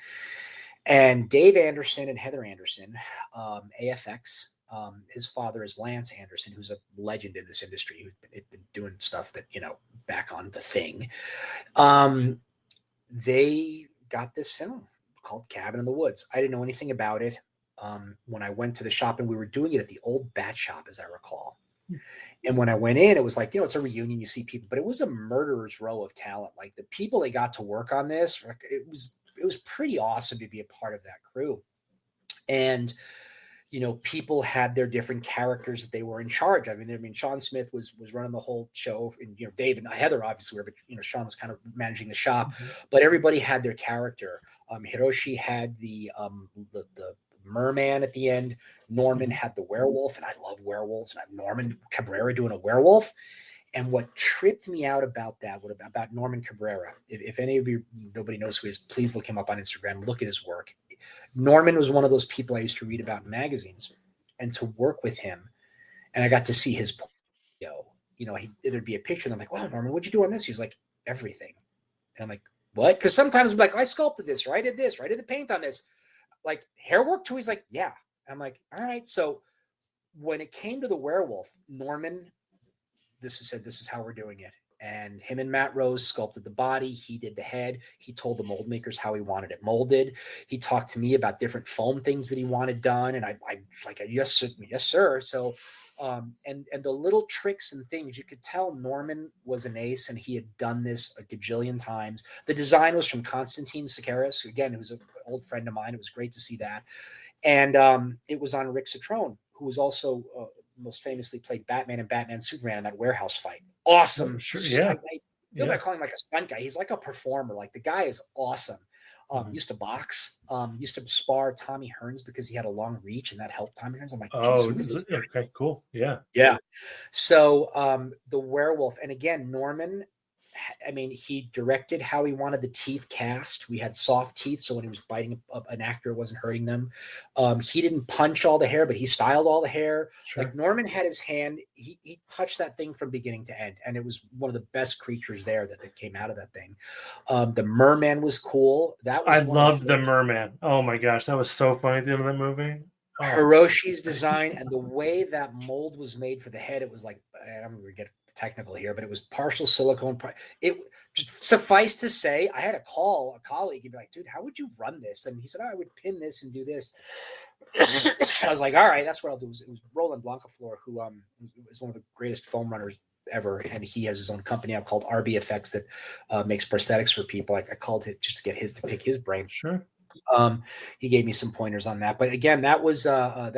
S2: And Dave Anderson and Heather Anderson, AFX, his father is Lance Anderson, who's a legend in this industry, who's been doing stuff that, back on The Thing. They got this film called Cabin in the Woods. I didn't know anything about it. When I went to the shop, and we were doing it at the old Bat Shop, as I recall. And when I went in, it was like, it's a reunion, you see people, but it was a murderer's row of talent. Like, the people they got to work on this, it was pretty awesome to be a part of that crew. And, people had their different characters that they were in charge of. I mean, Sean Smith was running the whole show, and, Dave and Heather obviously were, but, Sean was kind of managing the shop, but everybody had their character. Hiroshi had the merman at the end. Norman had the werewolf, and I love werewolves, and I have Norman Cabrera doing a werewolf. And what tripped me out about Norman Cabrera, if any of you, nobody knows who he is, please look him up on Instagram, look at his work. Norman was one of those people I used to read about in magazines, and to work with him, and I got to see his portfolio. There'd be a picture, and I'm like, wow, Norman, what'd you do on this? He's like, everything. And I'm like, what? Because sometimes I'm like, I sculpted this, or I did this, or I did the paint on this. Like, hair work too? He's like, yeah. I'm like, all right. So when it came to the werewolf, Norman, this is how we're doing it. And him and Matt Rose sculpted the body. He did the head. He told the mold makers how he wanted it molded. He talked to me about different foam things that he wanted done. And I like, yes, sir. So, and the little tricks and things, you could tell Norman was an ace, and he had done this a gajillion times. The design was from Konstantin Sakaris, again, who's an old friend of mine. It was great to see that. And it was on Rick Citrone, who was also most famously played Batman and Batman Superman in that warehouse fight. Awesome.
S1: Oh, sure, yeah.
S2: I feel like calling him like a stunt guy. He's like a performer. Like, the guy is awesome. Used to box, used to spar Tommy Hearns because he had a long reach, and that helped Tommy Hearns. I'm like,
S1: oh, okay, cool. Yeah.
S2: Yeah. So the werewolf, and again, Norman, I mean, he directed how he wanted the teeth cast. We had soft teeth, so when he was biting an actor, it wasn't hurting them. He didn't punch all the hair, but he styled all the hair. Sure. Like, Norman had his hand. He touched that thing from beginning to end, and it was one of the best creatures there that came out of that thing. The merman was cool. I
S1: loved the merman. Oh my gosh, that was so funny at the end of that movie.
S2: Oh. Hiroshi's design and the way that mold was made for the head, it was like, I'm going to get technical here, but it was partial silicone. It just suffice to say, I had to call a colleague and be like, dude, how would you run this? And he said, I would pin this and do this. I was like, all right, that's what I'll do. It was Roland Blancafleur, who is one of the greatest foam runners ever, and he has his own company out called RB Effects that makes prosthetics for people. I called him just to get to pick his brain.
S1: Sure.
S2: He gave me some pointers on that, but again, that was a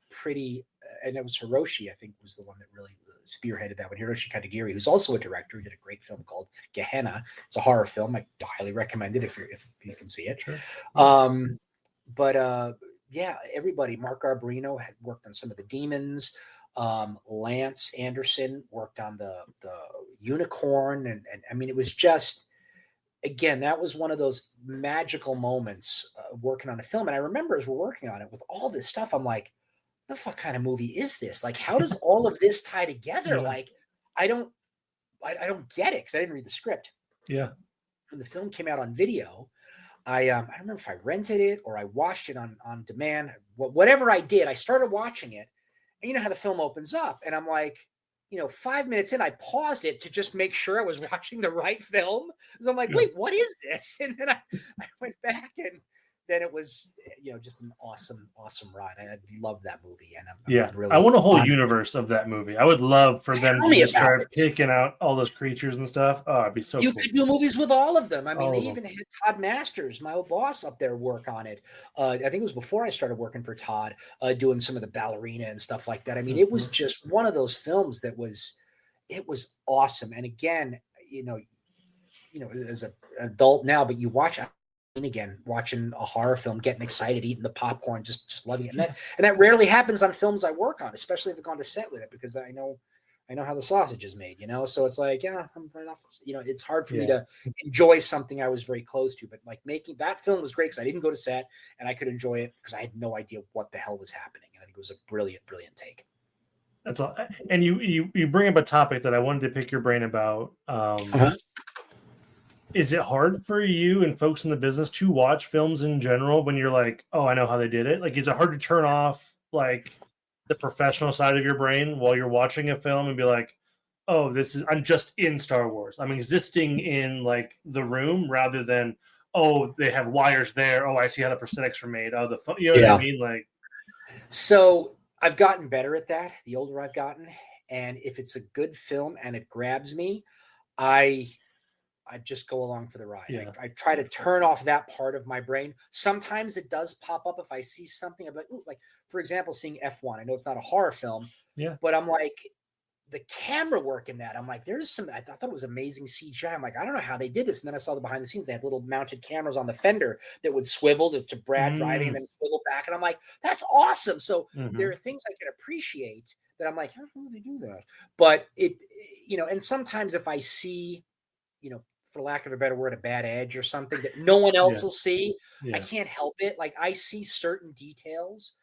S2: pretty, and it was Hiroshi, I think, was the one that really spearheaded that one. Hiroshi Katagiri, who's also a director, who did a great film called Gehenna. It's a horror film. I highly recommend it if you can see it.
S1: Sure.
S2: Yeah, everybody. Mark Garbarino had worked on some of the demons. Lance Anderson worked on the unicorn, and I mean, it was just again, that was one of those magical moments working on a film. And I remember as we're working on it with all this stuff, I'm like, the fuck kind of movie is this? Like, how does all of this tie together?
S1: Yeah.
S2: Like, I don't get it because I didn't read the script.
S1: Yeah.
S2: When the film came out on video, I don't remember if I rented it or I watched it on demand. Whatever I did, I started watching it. And you know how the film opens up, and I'm like, 5 minutes in, I paused it to just make sure I was watching the right film. So I'm like, wait, what is this? And then I went back, and then it was, just an awesome, awesome ride. I love that movie. And I'm really
S1: I want a whole universe of that movie. I would love for them
S2: Tell
S1: to
S2: me
S1: just
S2: about
S1: start
S2: it.
S1: picking out all those creatures and stuff. Oh, it'd be so
S2: You
S1: cool.
S2: could do movies with all of them. I mean,
S1: All
S2: they
S1: of
S2: even had Todd Masters, my old boss, up there work on it. I think it was before I started working for Todd, doing some of the ballerina and stuff like that. I mean, it was just one of those films that was awesome. And again, as an adult now, but you watch again, watching a horror film, getting excited, eating the popcorn, just loving it. And that rarely happens on films I work on, especially if I've gone to set with it, because I know how the sausage is made, so it's like, I'm right off, it's hard for me to enjoy something I was very close to, but like making that film was great because I didn't go to set and I could enjoy it because I had no idea what the hell was happening. And I think it was a brilliant, brilliant take.
S1: That's all. And you bring up a topic that I wanted to pick your brain about. Is it hard for you and folks in the business to watch films in general when you're like, oh, I know how they did it? Like, is it hard to turn off like the professional side of your brain while you're watching a film and be like, oh, I'm just in Star Wars. I'm existing in like the room rather than, oh, they have wires there. Oh, I see how the prosthetics were made. Oh, what I mean? Like,
S2: so I've gotten better at that the older I've gotten. And if it's a good film and it grabs me, I just go along for the ride.
S1: Yeah.
S2: I try to turn off that part of my brain. Sometimes it does pop up if I see something. I'm like, ooh, like for example, seeing F1. I know it's not a horror film, but I'm like, the camera work in that. I'm like, I thought it was amazing CGI. I'm like, I don't know how they did this. And then I saw the behind the scenes. They had little mounted cameras on the fender that would swivel to Brad driving and then swivel back. And I'm like, that's awesome. So there are things I can appreciate that I'm like, how do they do that? But and sometimes if I see, for lack of a better word, a bad edge or something that no one else will see, I can't help it. Like I see certain details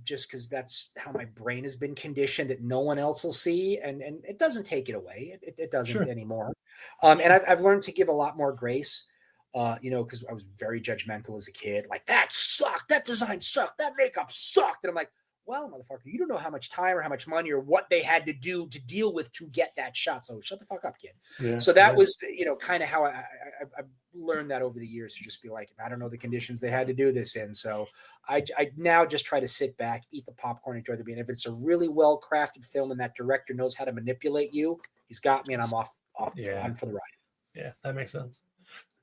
S2: just because that's how my brain has been conditioned that no one else will see. And it doesn't take it away. It doesn't anymore. And I've learned to give a lot more grace, because I was very judgmental as a kid. Like that sucked. That design sucked. That makeup sucked. And I'm like, well, motherfucker, you don't know how much time or how much money or what they had to do to deal with to get that shot. So shut the fuck up, kid. Yeah, so that was, kind of how I've learned that over the years to just be like, I don't know the conditions they had to do this in. So I now just try to sit back, eat the popcorn, enjoy the beat. If it's a really well-crafted film and that director knows how to manipulate you, he's got me and I'm off on for the ride.
S1: Yeah, that makes sense.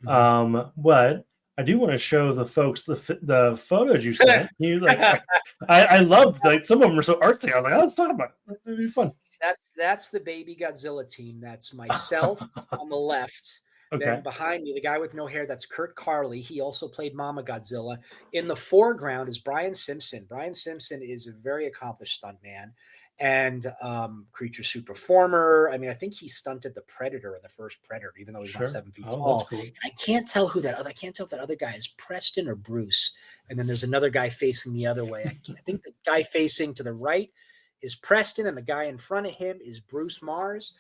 S1: But I do want to show the folks the photos you sent. You like, I love like some of them are so artsy. I was like, let's talk about it. It'd be fun.
S2: That's the baby Godzilla team. That's myself on the left. Okay. Then behind me, the guy with no hair, that's Kurt Carley. He also played Mama Godzilla. In the foreground is Brian Simpson. Brian Simpson is a very accomplished stuntman and creature suit performer. I mean, I think he stunted the Predator in the first Predator, even though he's not 7 feet tall. Cool. And I can't tell I can't tell if that other guy is Preston or Bruce. And then there's another guy facing the other way. I think the guy facing to the right is Preston, and the guy in front of him is Bruce Mars.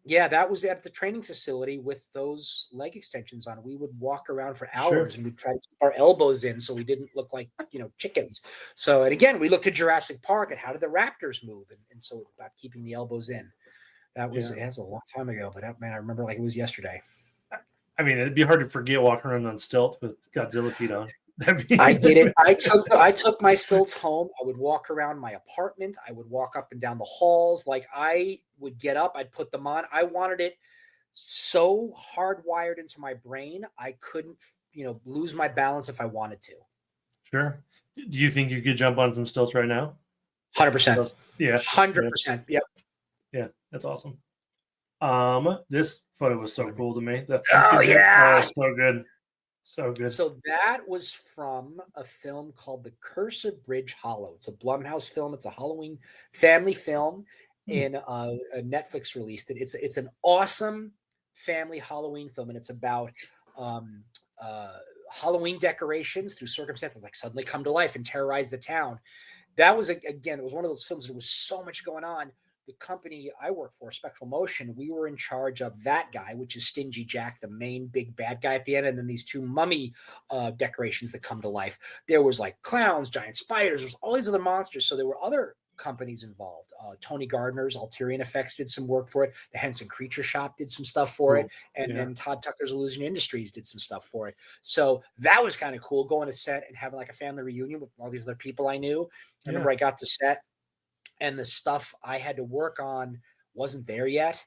S2: That was at the training facility with those leg extensions on. We would walk around for hours and we'd try to keep our elbows in so we didn't look like, chickens. So, and again, we looked at Jurassic Park at how did the raptors move? And so about keeping the elbows in. That was, it was a long time ago, but man, I remember like it was yesterday.
S1: I mean, it'd be hard to forget walking around on stilts with Godzilla feet on.
S2: I did it. I took my stilts home. I would walk around my apartment. I would walk up and down the halls. Like I would get up, I'd put them on. I wanted it so hardwired into my brain. I couldn't, lose my balance if I wanted to. Sure.
S1: Do you think you could jump on some stilts right now?
S2: 100%.
S1: Yeah.
S2: 100%. Yep.
S1: Yeah. That's awesome. This photo was so cool to me.
S2: So
S1: good. So good.
S2: So that was from a film called The Curse of Bridge Hollow. It's a Blumhouse film. It's a Halloween family film in a Netflix release. It's an awesome family Halloween film, and it's about Halloween decorations through circumstances like suddenly come to life and terrorize the town. That was, again, it was one of those films. There was so much going on. The company I work for, Spectral Motion, we were in charge of that guy, which is Stingy Jack, the main big bad guy at the end, and then these two mummy decorations that come to life. There was like clowns, giant spiders, there's all these other monsters. So there were other companies involved. Tony Gardner's Alterian Effects did some work for it. The Henson Creature Shop did some stuff for it. And then Todd Tucker's Illusion Industries did some stuff for it. So that was kind of cool, going to set and having like a family reunion with all these other people I knew. I remember I got to set and the stuff I had to work on wasn't there yet.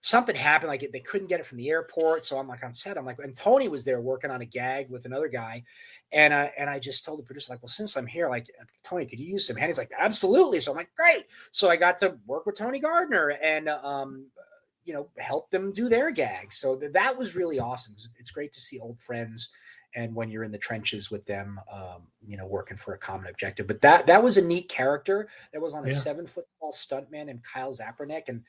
S2: Something happened, like they couldn't get it from the airport. So I'm like on set. I'm like, and Tony was there working on a gag with another guy. And I just told the producer, like, well, since I'm here, like, Tony, could you use some hand? He's like, absolutely. So I'm like, great. So I got to work with Tony Gardner and, help them do their gag. So that was really awesome. It's great to see old friends. And when you're in the trenches with them, working for a common objective. But that was a neat character that was on a 7-foot tall stuntman and Kyle Zapernick. And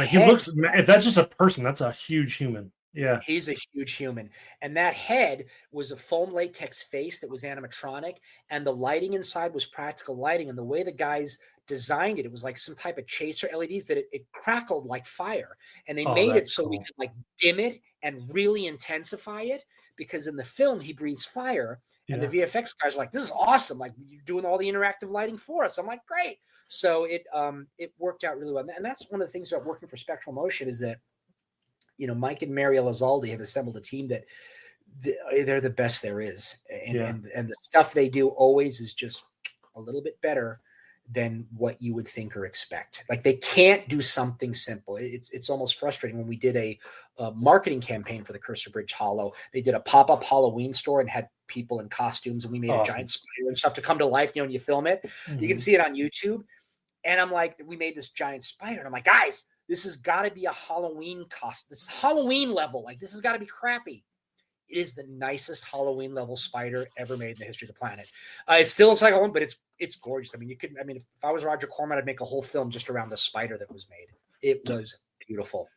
S1: he looks, if that's just a person, that's a huge human. Yeah.
S2: He's a huge human. And that head was a foam latex face that was animatronic. And the lighting inside was practical lighting. And the way the guys designed it, it was like some type of chaser LEDs that it crackled like fire. And they made it so we could like dim it and really intensify it. Because in the film, he breathes fire. And the VFX guys are like, this is awesome. Like, you're doing all the interactive lighting for us. I'm like, great. So it worked out really well. And that's one of the things about working for Spectral Motion is that, Mike and Mary Elizalde have assembled a team that they're the best there is. And the stuff they do always is just a little bit better than what you would think or expect. Like, they can't do something simple. It's almost frustrating. When we did a marketing campaign for the Cursor Bridge Hollow, they did a pop-up Halloween store and had people in costumes, and we made a giant spider and stuff to come to life. And you film it, you can see it on YouTube. And I'm like, we made this giant spider, and I'm like, guys, this has got to be a Halloween costume. This is Halloween level. Like, this has got to be crappy. It is the nicest Halloween level spider ever made in the history of the planet. It still looks like a one, but it's gorgeous. I mean, if I was Roger Corman, I'd make a whole film just around the spider that was made. It was beautiful.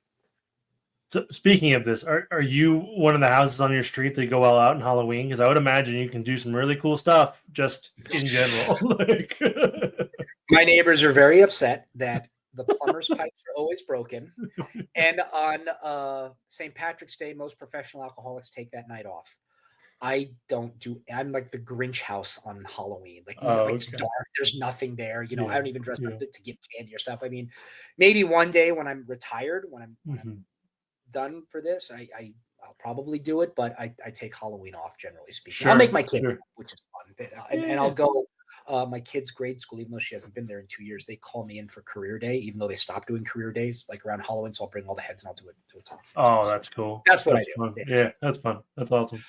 S1: So speaking of this, are you one of the houses on your street that go all out in Halloween? Because I would imagine you can do some really cool stuff just in general.
S2: My neighbors are very upset that the plumber's pipes are always broken. And on St. Patrick's Day, most professional alcoholics take that night off. I don't do. I'm like the Grinch house on Halloween. Like, it's dark. There's nothing there. I don't even dress up to give candy or stuff. I mean, maybe one day when I'm retired, when I'm done for this, I'll probably do it. But I take Halloween off, generally speaking. I'll make my kid, which is fun, and I'll go. My kid's grade school, even though she hasn't been there in 2 years, they call me in for career day, even though they stopped doing career days like around Halloween. So I'll bring all the heads and I'll do it.
S1: That's cool.
S2: That's what I do.
S1: Fun. Yeah, that's fun. That's awesome.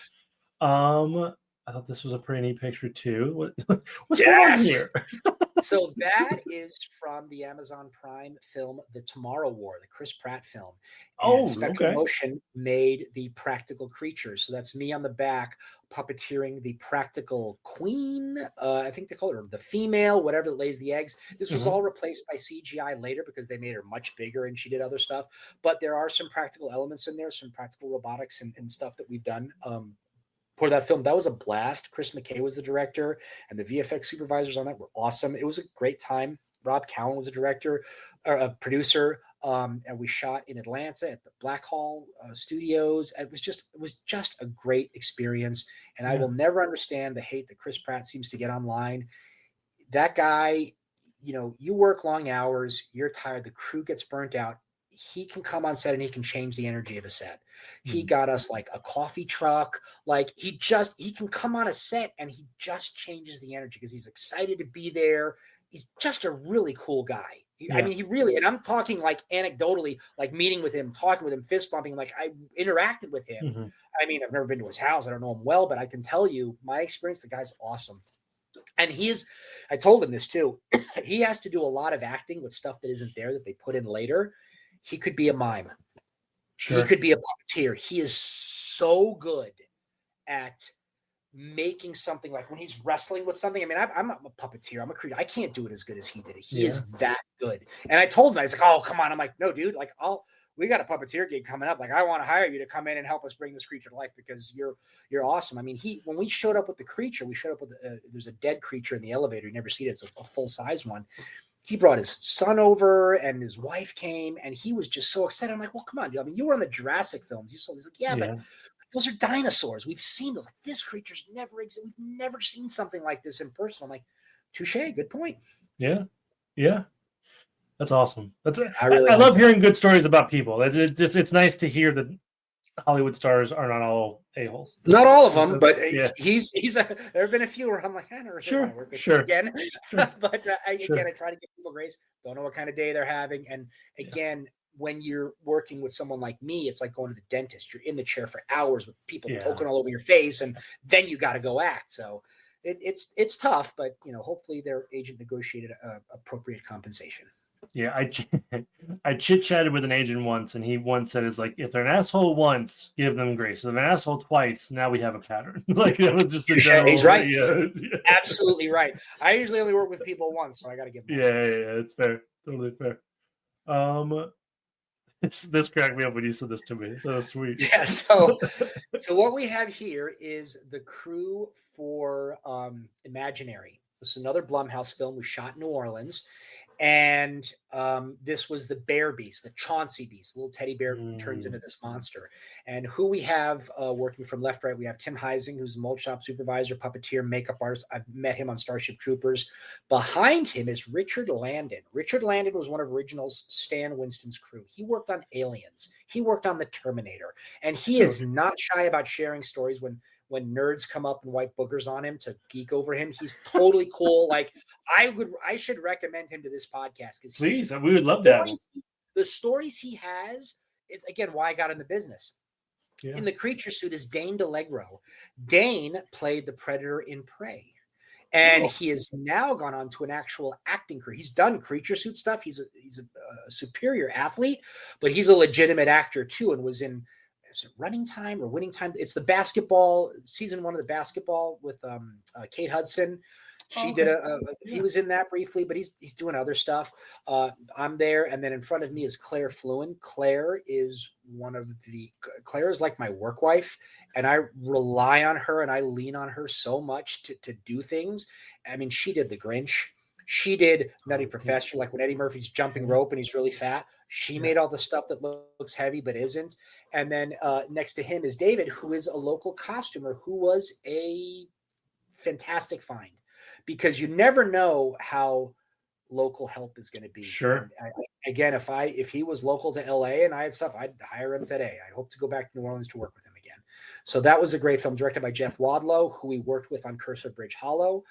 S1: I thought this was a pretty neat picture too. What's going on here?
S2: So that is from the Amazon Prime film, The Tomorrow War, the Chris Pratt film. And Spectral Motion made the practical creatures. So that's me on the back puppeteering the practical queen. I think they call her the female, whatever that lays the eggs. This was all replaced by CGI later because they made her much bigger and she did other stuff. But there are some practical elements in there, some practical robotics and stuff that we've done. For that film, that was a blast. Chris McKay was the director, and the VFX supervisors on that were awesome. It was a great time. Rob Cowan was a director or a producer, and we shot in Atlanta at the Blackhall Studios. It was just a great experience, and I will never understand the hate that Chris Pratt seems to get online. That guy, you work long hours, you're tired, the crew gets burnt out. He can come on set and he can change the energy of a set. He got us like a coffee truck. Like he can come on a set and he just changes the energy because he's excited to be there. He's just a really cool guy. I mean, he really, and I'm talking like anecdotally, like meeting with him, talking with him, fist bumping, like I interacted with him. I mean, I've never been to his house. I don't know him well, but I can tell you my experience, the guy's awesome. And I told him this too. He has to do a lot of acting with stuff that isn't there that they put in later. He could be a mime. Sure. He could be a puppeteer. He is so good at making something like when he's wrestling with something. I mean, I'm a puppeteer. I'm a creator. I can't do it as good as he did it. He is that good. And I told him, I was like, oh, come on. I'm like, no, dude, like we got a puppeteer gig coming up. Like, I want to hire you to come in and help us bring this creature to life because you're awesome. I mean, when we showed up with the creature, we showed up with there's a dead creature in the elevator. You never see it. It's a full size one. He brought his son over and his wife came and he was just so excited. I'm like, well, come on, dude. I mean, you were on the Jurassic films. You saw this. Like, yeah, but those are dinosaurs. We've seen those. Like, this creature's never existed. We've never seen something like this in person. I'm like, touche. Good point.
S1: Yeah. Yeah. That's awesome. I
S2: really
S1: love hearing good stories about people. It's nice to hear that Hollywood stars are not all a-holes.
S2: Not all of them, but he's there have been a few where I'm like, I never want to work with him again. But again, I try to give people grace. Don't know what kind of day they're having. And again, when you're working with someone like me, it's like going to the dentist. You're in the chair for hours with people poking all over your face, and then you got to go act. So it's tough, but hopefully their agent negotiated appropriate compensation.
S1: Yeah, I chit-chatted with an agent once, and he once said, "Is like if they're an asshole once, give them grace. If they're an asshole twice, now we have a pattern." Like that was just
S2: he's right. He's absolutely right. I usually only work with people once, so I got to give them.
S1: Yeah, it's fair, totally fair. This cracked me up when you said this to me. That was sweet.
S2: Yeah. So what we have here is the crew for Imaginary. This is another Blumhouse film we shot in New Orleans. And this was the bear beast, the Chauncey beast, the little teddy bear turns into this monster. And who we have working from left to right, we have Tim Heising, who's a mold shop supervisor, puppeteer, makeup artist. I've met him on Starship Troopers. Behind him is Richard Landon. Richard Landon was one of original's Stan Winston's crew. He worked on Aliens. He worked on The Terminator. And he is not shy about sharing stories when nerds come up and wipe boogers on him to geek over him. He's totally cool. Like I should recommend him to this podcast because
S1: please, we would love that.
S2: The stories he has is again why I got in the business. Yeah. In the creature suit is Dane DeLegro. Dane played the Predator in Prey. And he has now gone on to an actual acting career. He's done creature suit stuff. He's a superior athlete, but he's a legitimate actor too, and was in Running Time or Winning Time. It's the basketball season 1 of the basketball with Kate Hudson. She did he was in that briefly, but he's doing other stuff. I'm there. And then in front of me is Claire Fluin. Claire is like my work wife, and I rely on her and I lean on her so much to do things. I mean, she did The Grinch. She did Nutty Professor, like when Eddie Murphy's jumping rope and he's really fat. She made all the stuff that looks heavy but isn't. And then next to him is David, who is a local costumer who was a fantastic find, because you never know how local help is going to be.
S1: Sure.
S2: Again, if he was local to LA and I had stuff, I'd hire him today. I hope to go back to New Orleans to work with him again. So that was a great film directed by Jeff Wadlow, who we worked with on Cursor Bridge Hollow.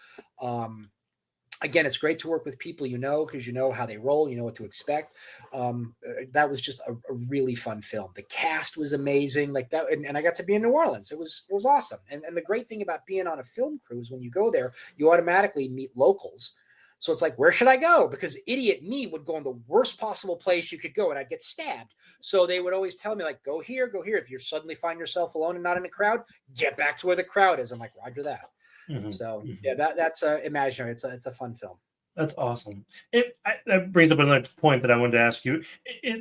S2: Again, it's great to work with people because you know how they roll, you know what to expect. That was just a really fun film. The cast was amazing, like that, and I got to be in New Orleans. It was awesome. And the great thing about being on a film crew is when you go there, you automatically meet locals. So it's like, where should I go? Because idiot me would go in the worst possible place you could go, and I'd get stabbed. So they would always tell me, like, go here, go here. If you suddenly find yourself alone and not in a crowd, get back to where the crowd is. I'm like, roger that. Mm-hmm. So yeah, that's Imaginary. It's a fun film.
S1: That's awesome. That brings up another point that I wanted to ask you.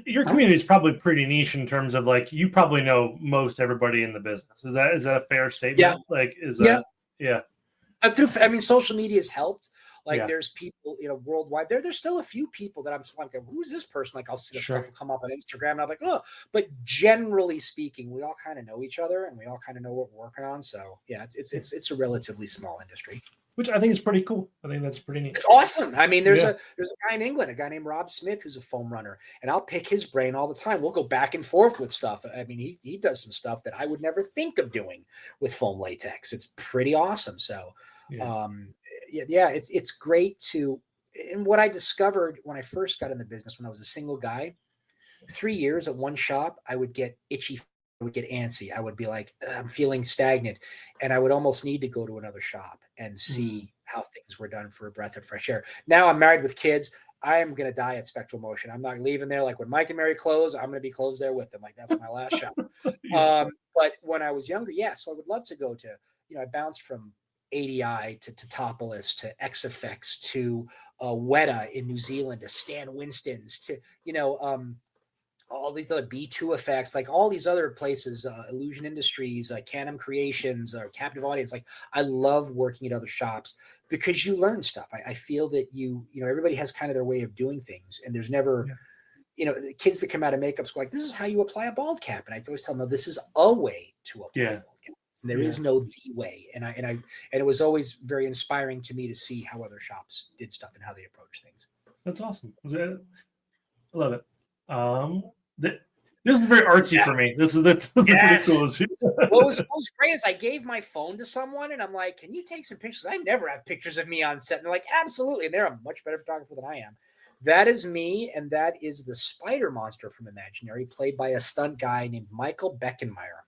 S1: Your community is probably pretty niche in terms of like you probably know most everybody in the business. Is that a fair statement?
S2: Yeah.
S1: Like
S2: social media has helped. Like there's people, worldwide. There's still a few people that I'm just like, who's this person? Like I'll see stuff will come up on Instagram and I'm like, oh. But generally speaking, we all kind of know each other and we all kind of know what we're working on. So yeah, it's a relatively small industry.
S1: Which I think is pretty cool. I think that's pretty neat.
S2: It's awesome. I mean, there's a guy in England, a guy named Rob Smith, who's a foam runner, and I'll pick his brain all the time. We'll go back and forth with stuff. I mean, he does some stuff that I would never think of doing with foam latex. It's pretty awesome. So, it's great to. And what I discovered when I first got in the business, when I was a single guy, 3 years at one shop, I would get itchy. I would get antsy. I would be like, I'm feeling stagnant. And I would almost need to go to another shop and see how things were done for a breath of fresh air. Now I'm married with kids. I am going to die at Spectral Motion. I'm not leaving there. Like when Mike and Mary close, I'm going to be closed there with them. Like that's my last shop. But when I was younger, so I would love to go to, I bounced from ADI to Totopolis to XFX to Weta in New Zealand to Stan Winston's to, all these other B2 effects, like all these other places, Illusion Industries, Canem Creations, or Captive Audience. Like I love working at other shops because you learn stuff. I feel that everybody has kind of their way of doing things, and there's never, the kids that come out of makeup school like, this is how you apply a bald cap, and I always tell them, no, this is a way to apply a bald cap. And there is no the way, and it was always very inspiring to me to see how other shops did stuff and how they approach things.
S1: That's awesome. I love it. This is very artsy for me. This is pretty cool.
S2: What was great is I gave my phone to someone and I'm like, can you take some pictures? I never have pictures of me on set. And they're like, absolutely. And they're a much better photographer than I am. That is me, and that is the spider monster from Imaginary, played by a stunt guy named Michael Beckenmeyer.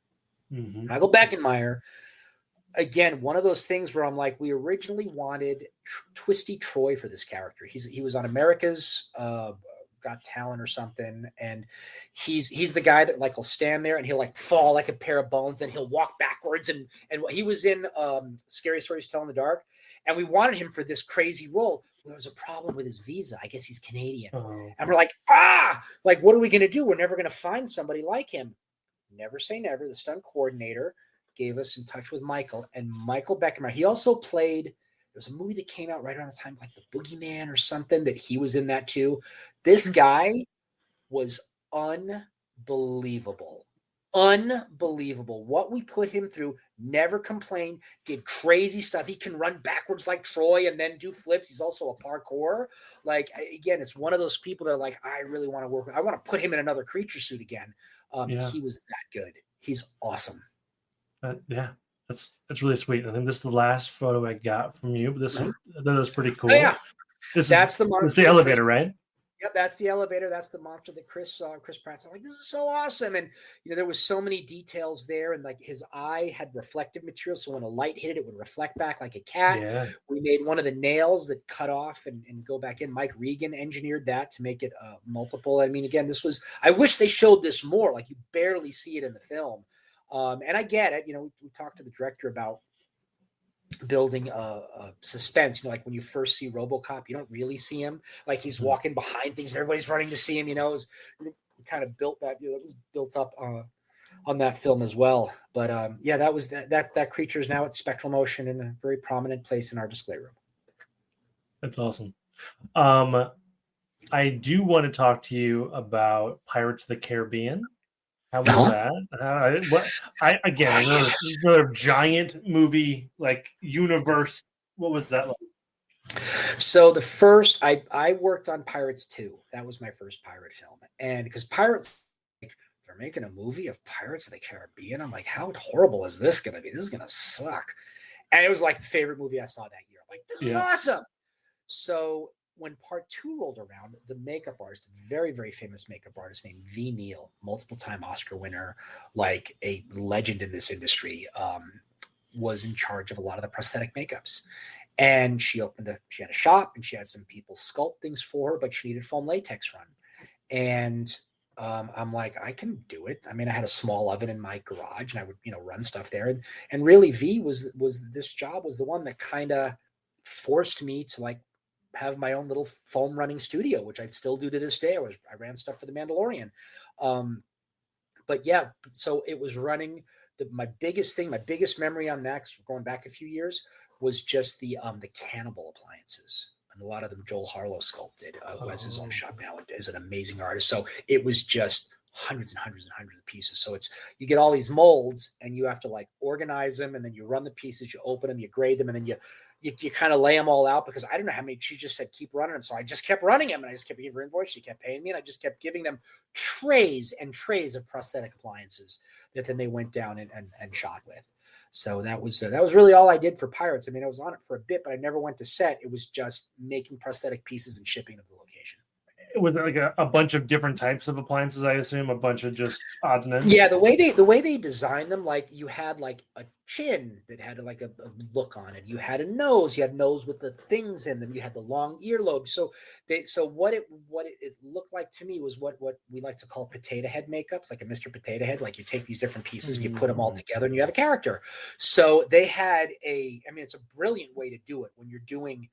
S2: Mm-hmm. Michael Beckenmeyer, again, one of those things where I'm like, we originally wanted Twisty Troy for this character. He was on America's Got Talent or something, and he's the guy that like will stand there and he'll like fall like a pair of bones, then he'll walk backwards, and he was in Scary Stories to Tell in the Dark, and we wanted him for this crazy role. There was a problem with his visa. I guess he's Canadian. And we're like, like, what are we going to do? We're never going to find somebody like him. Never say never. The stunt coordinator gave us in touch with Michael, and Michael Beckenmeyer. He also played, there was a movie that came out right around the time, like The Boogeyman or something, that he was in that too. This guy was unbelievable. Unbelievable. What we put him through, never complained, did crazy stuff. He can run backwards like Troy and then do flips. He's also a parkour. Like, again, it's one of those people that are like, I really want to work with. I want to put him in another creature suit again. He was that good. He's awesome.
S1: That's really sweet. I think this is the last photo I got from you, but that was pretty cool.
S2: Oh, yeah.
S1: That's the elevator, right?
S2: Yep, that's the elevator. That's the monster that Chris Pratt's. I'm like, this is so awesome. And there was so many details there, and like his eye had reflective material, so when a light hit it would reflect back like a cat.
S1: Yeah.
S2: We made one of the nails that cut off and go back in. Mike Regan engineered that to make it multiple. I mean, again, I wish they showed this more. Like, you barely see it in the film. And I get it. We talked to the director about building a suspense. Like when you first see RoboCop, you don't really see him. Like he's walking behind things, and everybody's running to see him. We kind of built that. It was built up on that film as well. But that was that creature is now at Spectral Motion in a very prominent place in our display room.
S1: That's awesome. I do want to talk to you about Pirates of the Caribbean. How was that? Another giant movie, like universe. What was that like?
S2: So the first, I worked on Pirates 2. That was my first pirate film. And because Pirates, they're making a movie of Pirates of the Caribbean. I'm like, how horrible is this going to be? This is going to suck. And it was like the favorite movie I saw that year. I'm like, this is awesome. So when part 2 rolled around, the makeup artist, very, very famous makeup artist named Viniello, multiple-time Oscar winner, like a legend in this industry, was in charge of a lot of the prosthetic makeups. And she had a shop, and she had some people sculpt things for her, but she needed foam latex run. And I'm like, I can do it. I mean, I had a small oven in my garage, and I would, run stuff there. And really, this job was the one that kind of forced me to like have my own little foam running studio, which I still do to this day. I ran stuff for The Mandalorian. But yeah, so it was running. My biggest memory on that, going back a few years, was just the cannibal appliances. And a lot of them Joel Harlow sculpted, who has his own shop now and is an amazing artist. So it was just hundreds and hundreds and hundreds of pieces. So you get all these molds, and you have to like organize them, and then you run the pieces, you open them, you grade them, and then you kind of lay them all out, because I don't know how many. She just said keep running them, so I just kept running them, and I just kept giving her invoice. She kept paying me, and I just kept giving them trays and trays of prosthetic appliances that then they went down and shot with. So that was really all I did for Pirates. I mean, I was on it for a bit, but I never went to set. It was just making prosthetic pieces and shipping them to the location.
S1: Was it like a bunch of different types of appliances? I assume a bunch of just odds and ends.
S2: Yeah, the way they designed them, like you had like a chin that had like a look on it. You had a nose. You had nose with the things in them. You had the long earlobe. So what it looked like to me was what we like to call potato head makeups, like a Mr. Potato Head. Like you take these different pieces and you put them all together, and you have a character. So they had it's a brilliant way to do it when you're doing.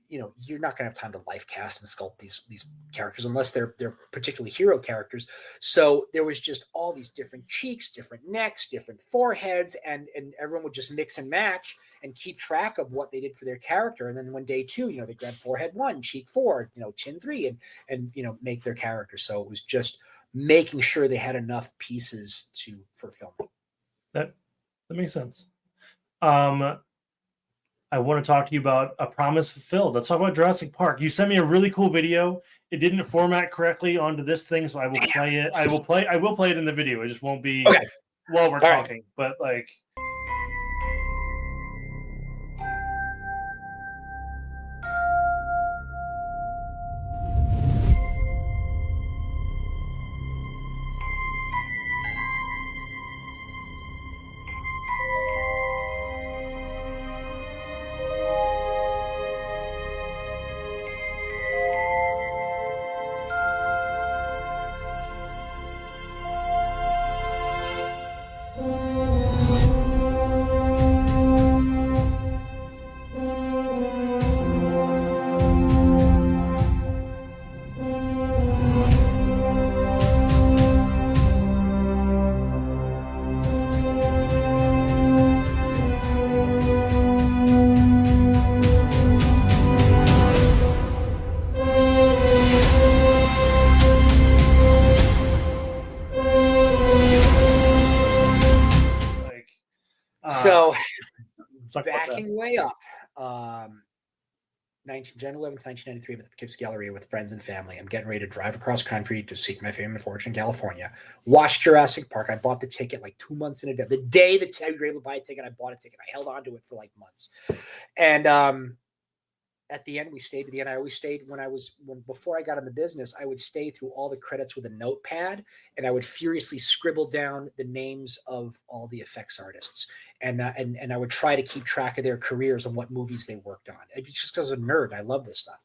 S2: you're not going to have time to life cast and sculpt these characters unless they're particularly hero characters. So there was just all these different cheeks, different necks, different foreheads, and everyone would just mix and match and keep track of what they did for their character. And then when day 2, they grab forehead 1, cheek 4, chin 3, and make their character. So it was just making sure they had enough pieces for filming.
S1: That makes sense. I want to talk to you about A Promise Fulfilled. Let's talk about Jurassic Park. You sent me a really cool video. It didn't format correctly onto this thing, so I will play it. I will play it in the video. It just won't be while we're talking. Right. But like,
S2: so backing way up, January 11th, 1993, I'm at the Poughkeepsie Galleria with friends and family. I'm getting ready to drive across country to seek my fame and fortune in California. Watched Jurassic Park. I bought the ticket like 2 months in advance. The day that we were able to buy a ticket, I bought a ticket. I held on to it for like months. And at the end, we stayed to the end. I always stayed before I got in the business, I would stay through all the credits with a notepad, and I would furiously scribble down the names of all the effects artists. And I would try to keep track of their careers and what movies they worked on. Just because I'm a nerd, I love this stuff.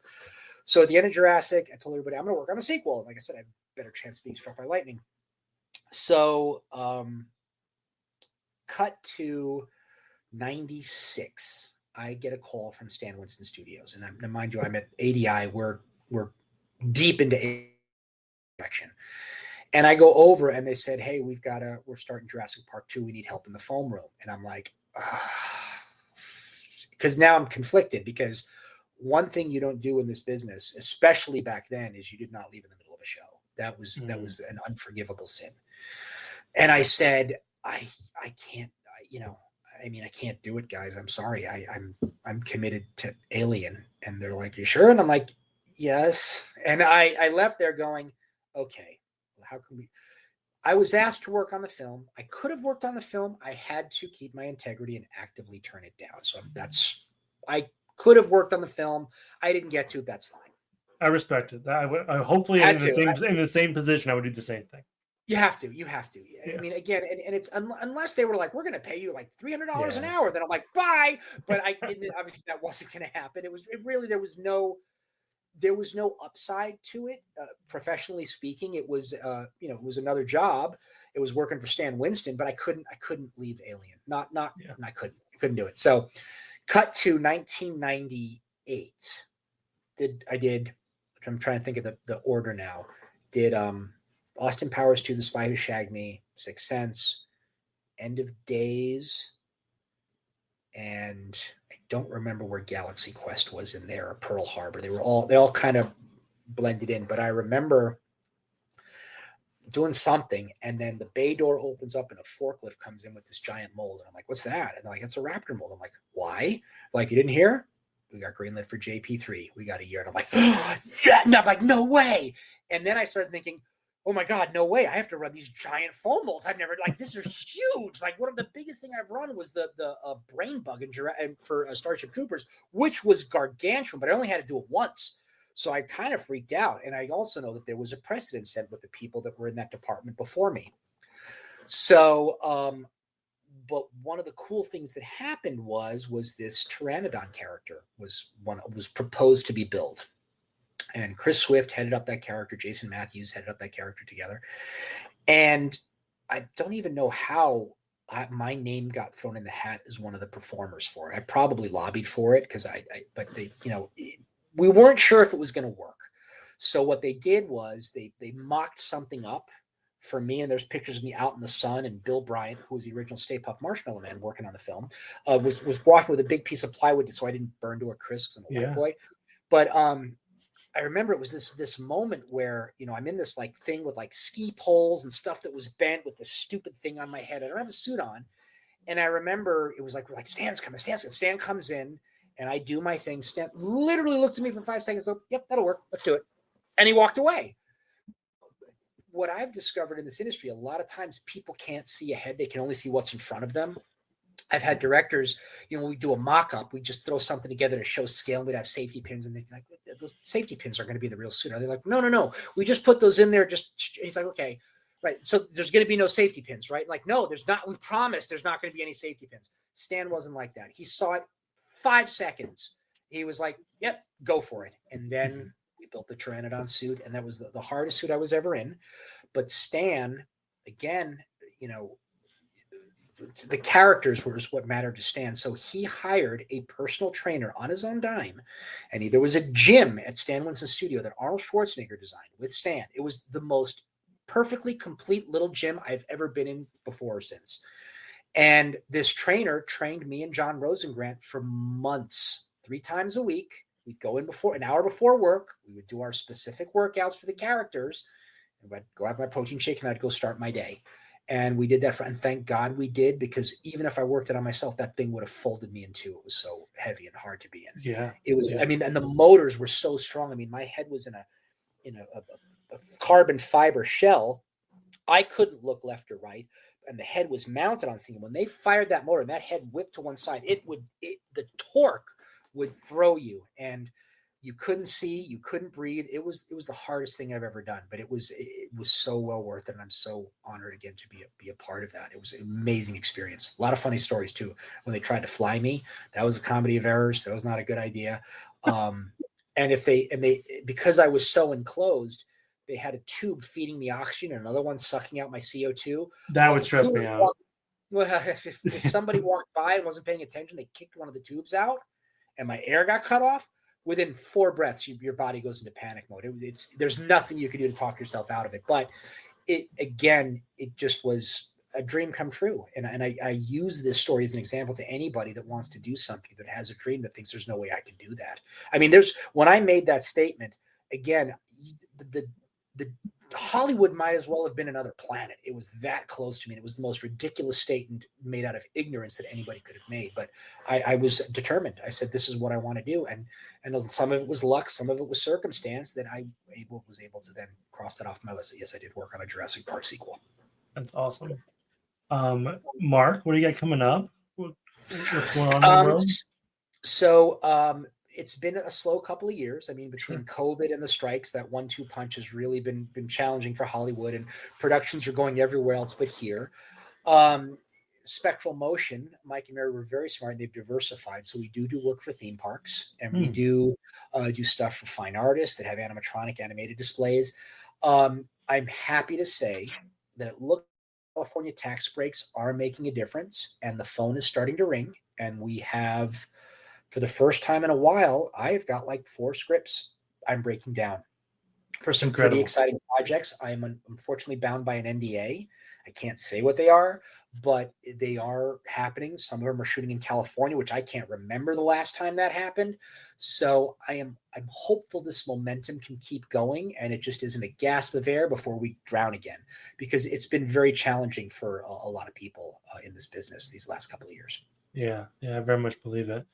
S2: So at the end of Jurassic, I told everybody I'm going to work on a sequel. And like I said, I have a better chance of being struck by lightning. So cut to 96. I get a call from Stan Winston Studios, and mind you, I'm at ADI. We're deep into direction, and I go over, and they said, "Hey, we're starting Jurassic Park 2. We need help in the foam room." And I'm like, because now I'm conflicted, because one thing you don't do in this business, especially back then, is you did not leave in the middle of a show. That was an unforgivable sin. And I said, I can't, I can't do it, guys. I'm sorry. I'm committed to Alien. And they're like, you sure? And I'm like, yes. And I left there going, okay, how can we? I was asked to work on the film. I could have worked on the film. I had to keep my integrity and actively turn it down. So I could have worked on the film. I didn't get to. That's fine.
S1: I respect it. I hopefully in the same position, I would do the same thing.
S2: You have to. Yeah. I mean, again, and it's unless they were like, we're going to pay you like $300 an hour, then I'm like, bye. But obviously that wasn't going to happen. There was no upside to it. Professionally speaking, it was it was another job. It was working for Stan Winston, but I couldn't leave Alien. I couldn't do it. So cut to 1998. I'm trying to think of the order now. Did Austin Powers 2, The Spy Who Shagged Me, Sixth Sense, End of Days, and I don't remember where Galaxy Quest was in there, or Pearl Harbor. They all kind of blended in, but I remember doing something, and then the bay door opens up and a forklift comes in with this giant mold, and I'm like, what's that? And they're like, it's a raptor mold. I'm like, why? Like, you didn't hear? We got greenlit for JP3. We got a year. And I'm like, oh, yeah. And I'm like, no way. And then I started thinking, oh my God, no way. I have to run these giant foam molds. I've never, this is huge. Like, one of the biggest thing I've run was the brain bug for Starship Troopers, which was gargantuan, but I only had to do it once. So I kind of freaked out. And I also know that there was a precedent set with the people that were in that department before me. So, but one of the cool things that happened was this Pteranodon character was proposed to be built. And Chris Swift headed up that character. Jason Matthews headed up that character together. And I don't even know how my name got thrown in the hat as one of the performers for it. I probably lobbied for it because but they, we weren't sure if it was going to work. So what they did was they mocked something up for me, and there's pictures of me out in the sun, and Bill Bryant, who was the original Stay Puft Marshmallow Man working on the film, was walking with a big piece of plywood so I didn't burn to a crisp because I'm a white boy. But I remember it was this moment where, you know, I'm in this like thing with like ski poles and stuff that was bent with this stupid thing on my head. I don't have a suit on. And I remember it was like, we're like, Stan's coming. Stan comes in, and I do my thing. Stan literally looked at me for 5 seconds. Like, yep, that'll work. Let's do it. And he walked away. What I've discovered in this industry, a lot of times people can't see ahead. They can only see what's in front of them. I've had directors, you know, we do a mock-up, we just throw something together to show scale, and we'd have safety pins, and they'd be like, those safety pins are going to be the real suit. Are they like, no, we just put those in there. He's like, okay, right. So there's going to be no safety pins, right? Like, no, there's not. We promise there's not going to be any safety pins. Stan wasn't like that. He saw it 5 seconds. He was like, yep, go for it. And then we built the Pteranodon suit, and that was the hardest suit I was ever in. But Stan, again, you know, the characters was what mattered to Stan. So he hired a personal trainer on his own dime. And there was a gym at Stan Winston's studio that Arnold Schwarzenegger designed with Stan. It was the most perfectly complete little gym I've ever been in before or since. And this trainer trained me and John Rosengrant for months, 3 times a week. We'd go in an hour before work. We would do our specific workouts for the characters. I'd go have my protein shake, and I'd go start my day. And we did that and thank God we did, because even if I worked it on myself, that thing would have folded me in two. It was so heavy and hard to be in.
S1: Yeah.
S2: It was, I mean, and the motors were so strong. I mean, my head was in a carbon fiber shell. I couldn't look left or right, and the head was mounted on something. When they fired that motor and that head whipped to one side, the torque would throw you, and you couldn't see, you couldn't breathe. It was the hardest thing I've ever done, but it was so well worth it. And I'm so honored again to be a part of that. It was an amazing experience. A lot of funny stories too. When they tried to fly me, that was a comedy of errors. That was not a good idea. And because I was so enclosed, they had a tube feeding me oxygen and another one sucking out my CO2.
S1: That would stress me out.
S2: If somebody walked by and wasn't paying attention, they kicked one of the tubes out and my air got cut off. Within 4 breaths, your body goes into panic mode. There's nothing you can do to talk yourself out of it. But it just was a dream come true. And I use this story as an example to anybody that wants to do something, that has a dream, that thinks there's no way I can do that. I mean, when I made that statement, again, the Hollywood might as well have been another planet. It was that close to me. It was the most ridiculous statement made out of ignorance that anybody could have made. But I was determined. I said, this is what I want to do. And some of it was luck. Some of it was circumstance that I was able to then cross that off my list. Yes, I did work on a Jurassic Park sequel.
S1: That's awesome. Mark, what do you got coming up? What's going on in the world?
S2: So it's been a slow couple of years. I mean, between COVID and the strikes, that 1-2 punch has really been challenging for Hollywood, and productions are going everywhere else but here. Spectral Motion, Mike and Mary were very smart, and they've diversified. So we do work for theme parks, and we do stuff for fine artists that have animatronic animated displays. I'm happy to say that it looks like California tax breaks are making a difference, and the phone is starting to ring, and we have, for the first time in a while, I've got like 4 scripts I'm breaking down for some pretty exciting projects. I'm unfortunately bound by an NDA. I can't say what they are, but they are happening. Some of them are shooting in California, which I can't remember the last time that happened. So I'm hopeful this momentum can keep going, and it just isn't a gasp of air before we drown again, because it's been very challenging for a lot of people in this business these last couple of years.
S1: Yeah, I very much believe it.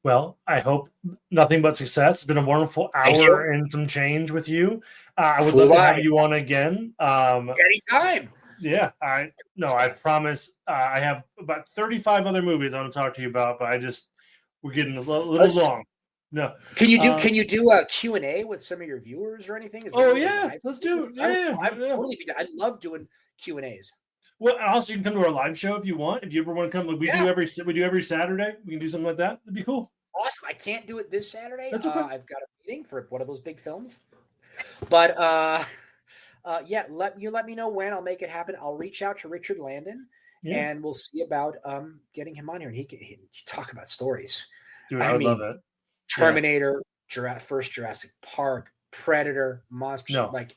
S1: Well, I hope nothing but success. It's been a wonderful hour and some change with you. I would love to have you on again.
S2: Anytime.
S1: Yeah, I promise. I have about 35 other movies I want to talk to you about, but we're getting a little long. No.
S2: Can you do a Q&A with some of your viewers or anything?
S1: Let's do it.
S2: I love doing Q&As.
S1: Well, also you can come to our live show if you want. If you ever want to come, we do every Saturday. We can do something like that. That'd be cool.
S2: Awesome. I can't do it this Saturday.
S1: That's okay.
S2: I've got a meeting for one of those big films. But let me know when. I'll make it happen. I'll reach out to Richard Landon, and we'll see about getting him on here. And he talk about stories.
S1: Dude, I would love it.
S2: Terminator, first Jurassic Park, Predator, Monster.
S1: No.
S2: Like,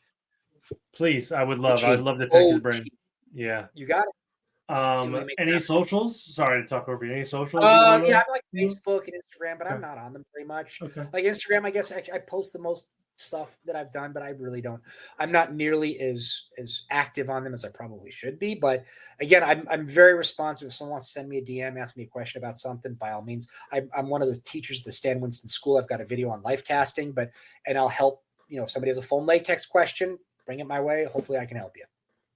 S1: please, I'd love to pick his brain. Yeah.
S2: You got it.
S1: Any socials? Sorry to talk over you. Any socials?
S2: Yeah, I'm like Facebook and Instagram, but I'm not on them very much.
S1: Okay.
S2: Like Instagram, I guess I post the most stuff that I've done, but I really don't. I'm not nearly as active on them as I probably should be. But again, I'm very responsive. If someone wants to send me a DM, ask me a question about something, by all means. I'm one of the teachers at the Stan Winston School. I've got a video on life casting, and I'll help. If somebody has a foam latex question, bring it my way. Hopefully, I can help you.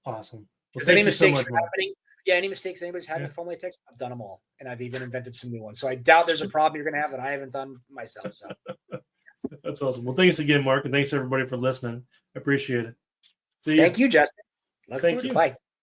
S1: Awesome.
S2: Well, any mistakes are happening? Yeah, any mistakes anybody's had with foam latex, I've done them all, and I've even invented some new ones. So I doubt there's a problem you're going to have that I haven't done myself. So
S1: that's awesome. Well, thanks again, Mark, and thanks everybody for listening. I appreciate it.
S2: See you. Thank you, Justin.
S1: Thank you.
S2: Bye.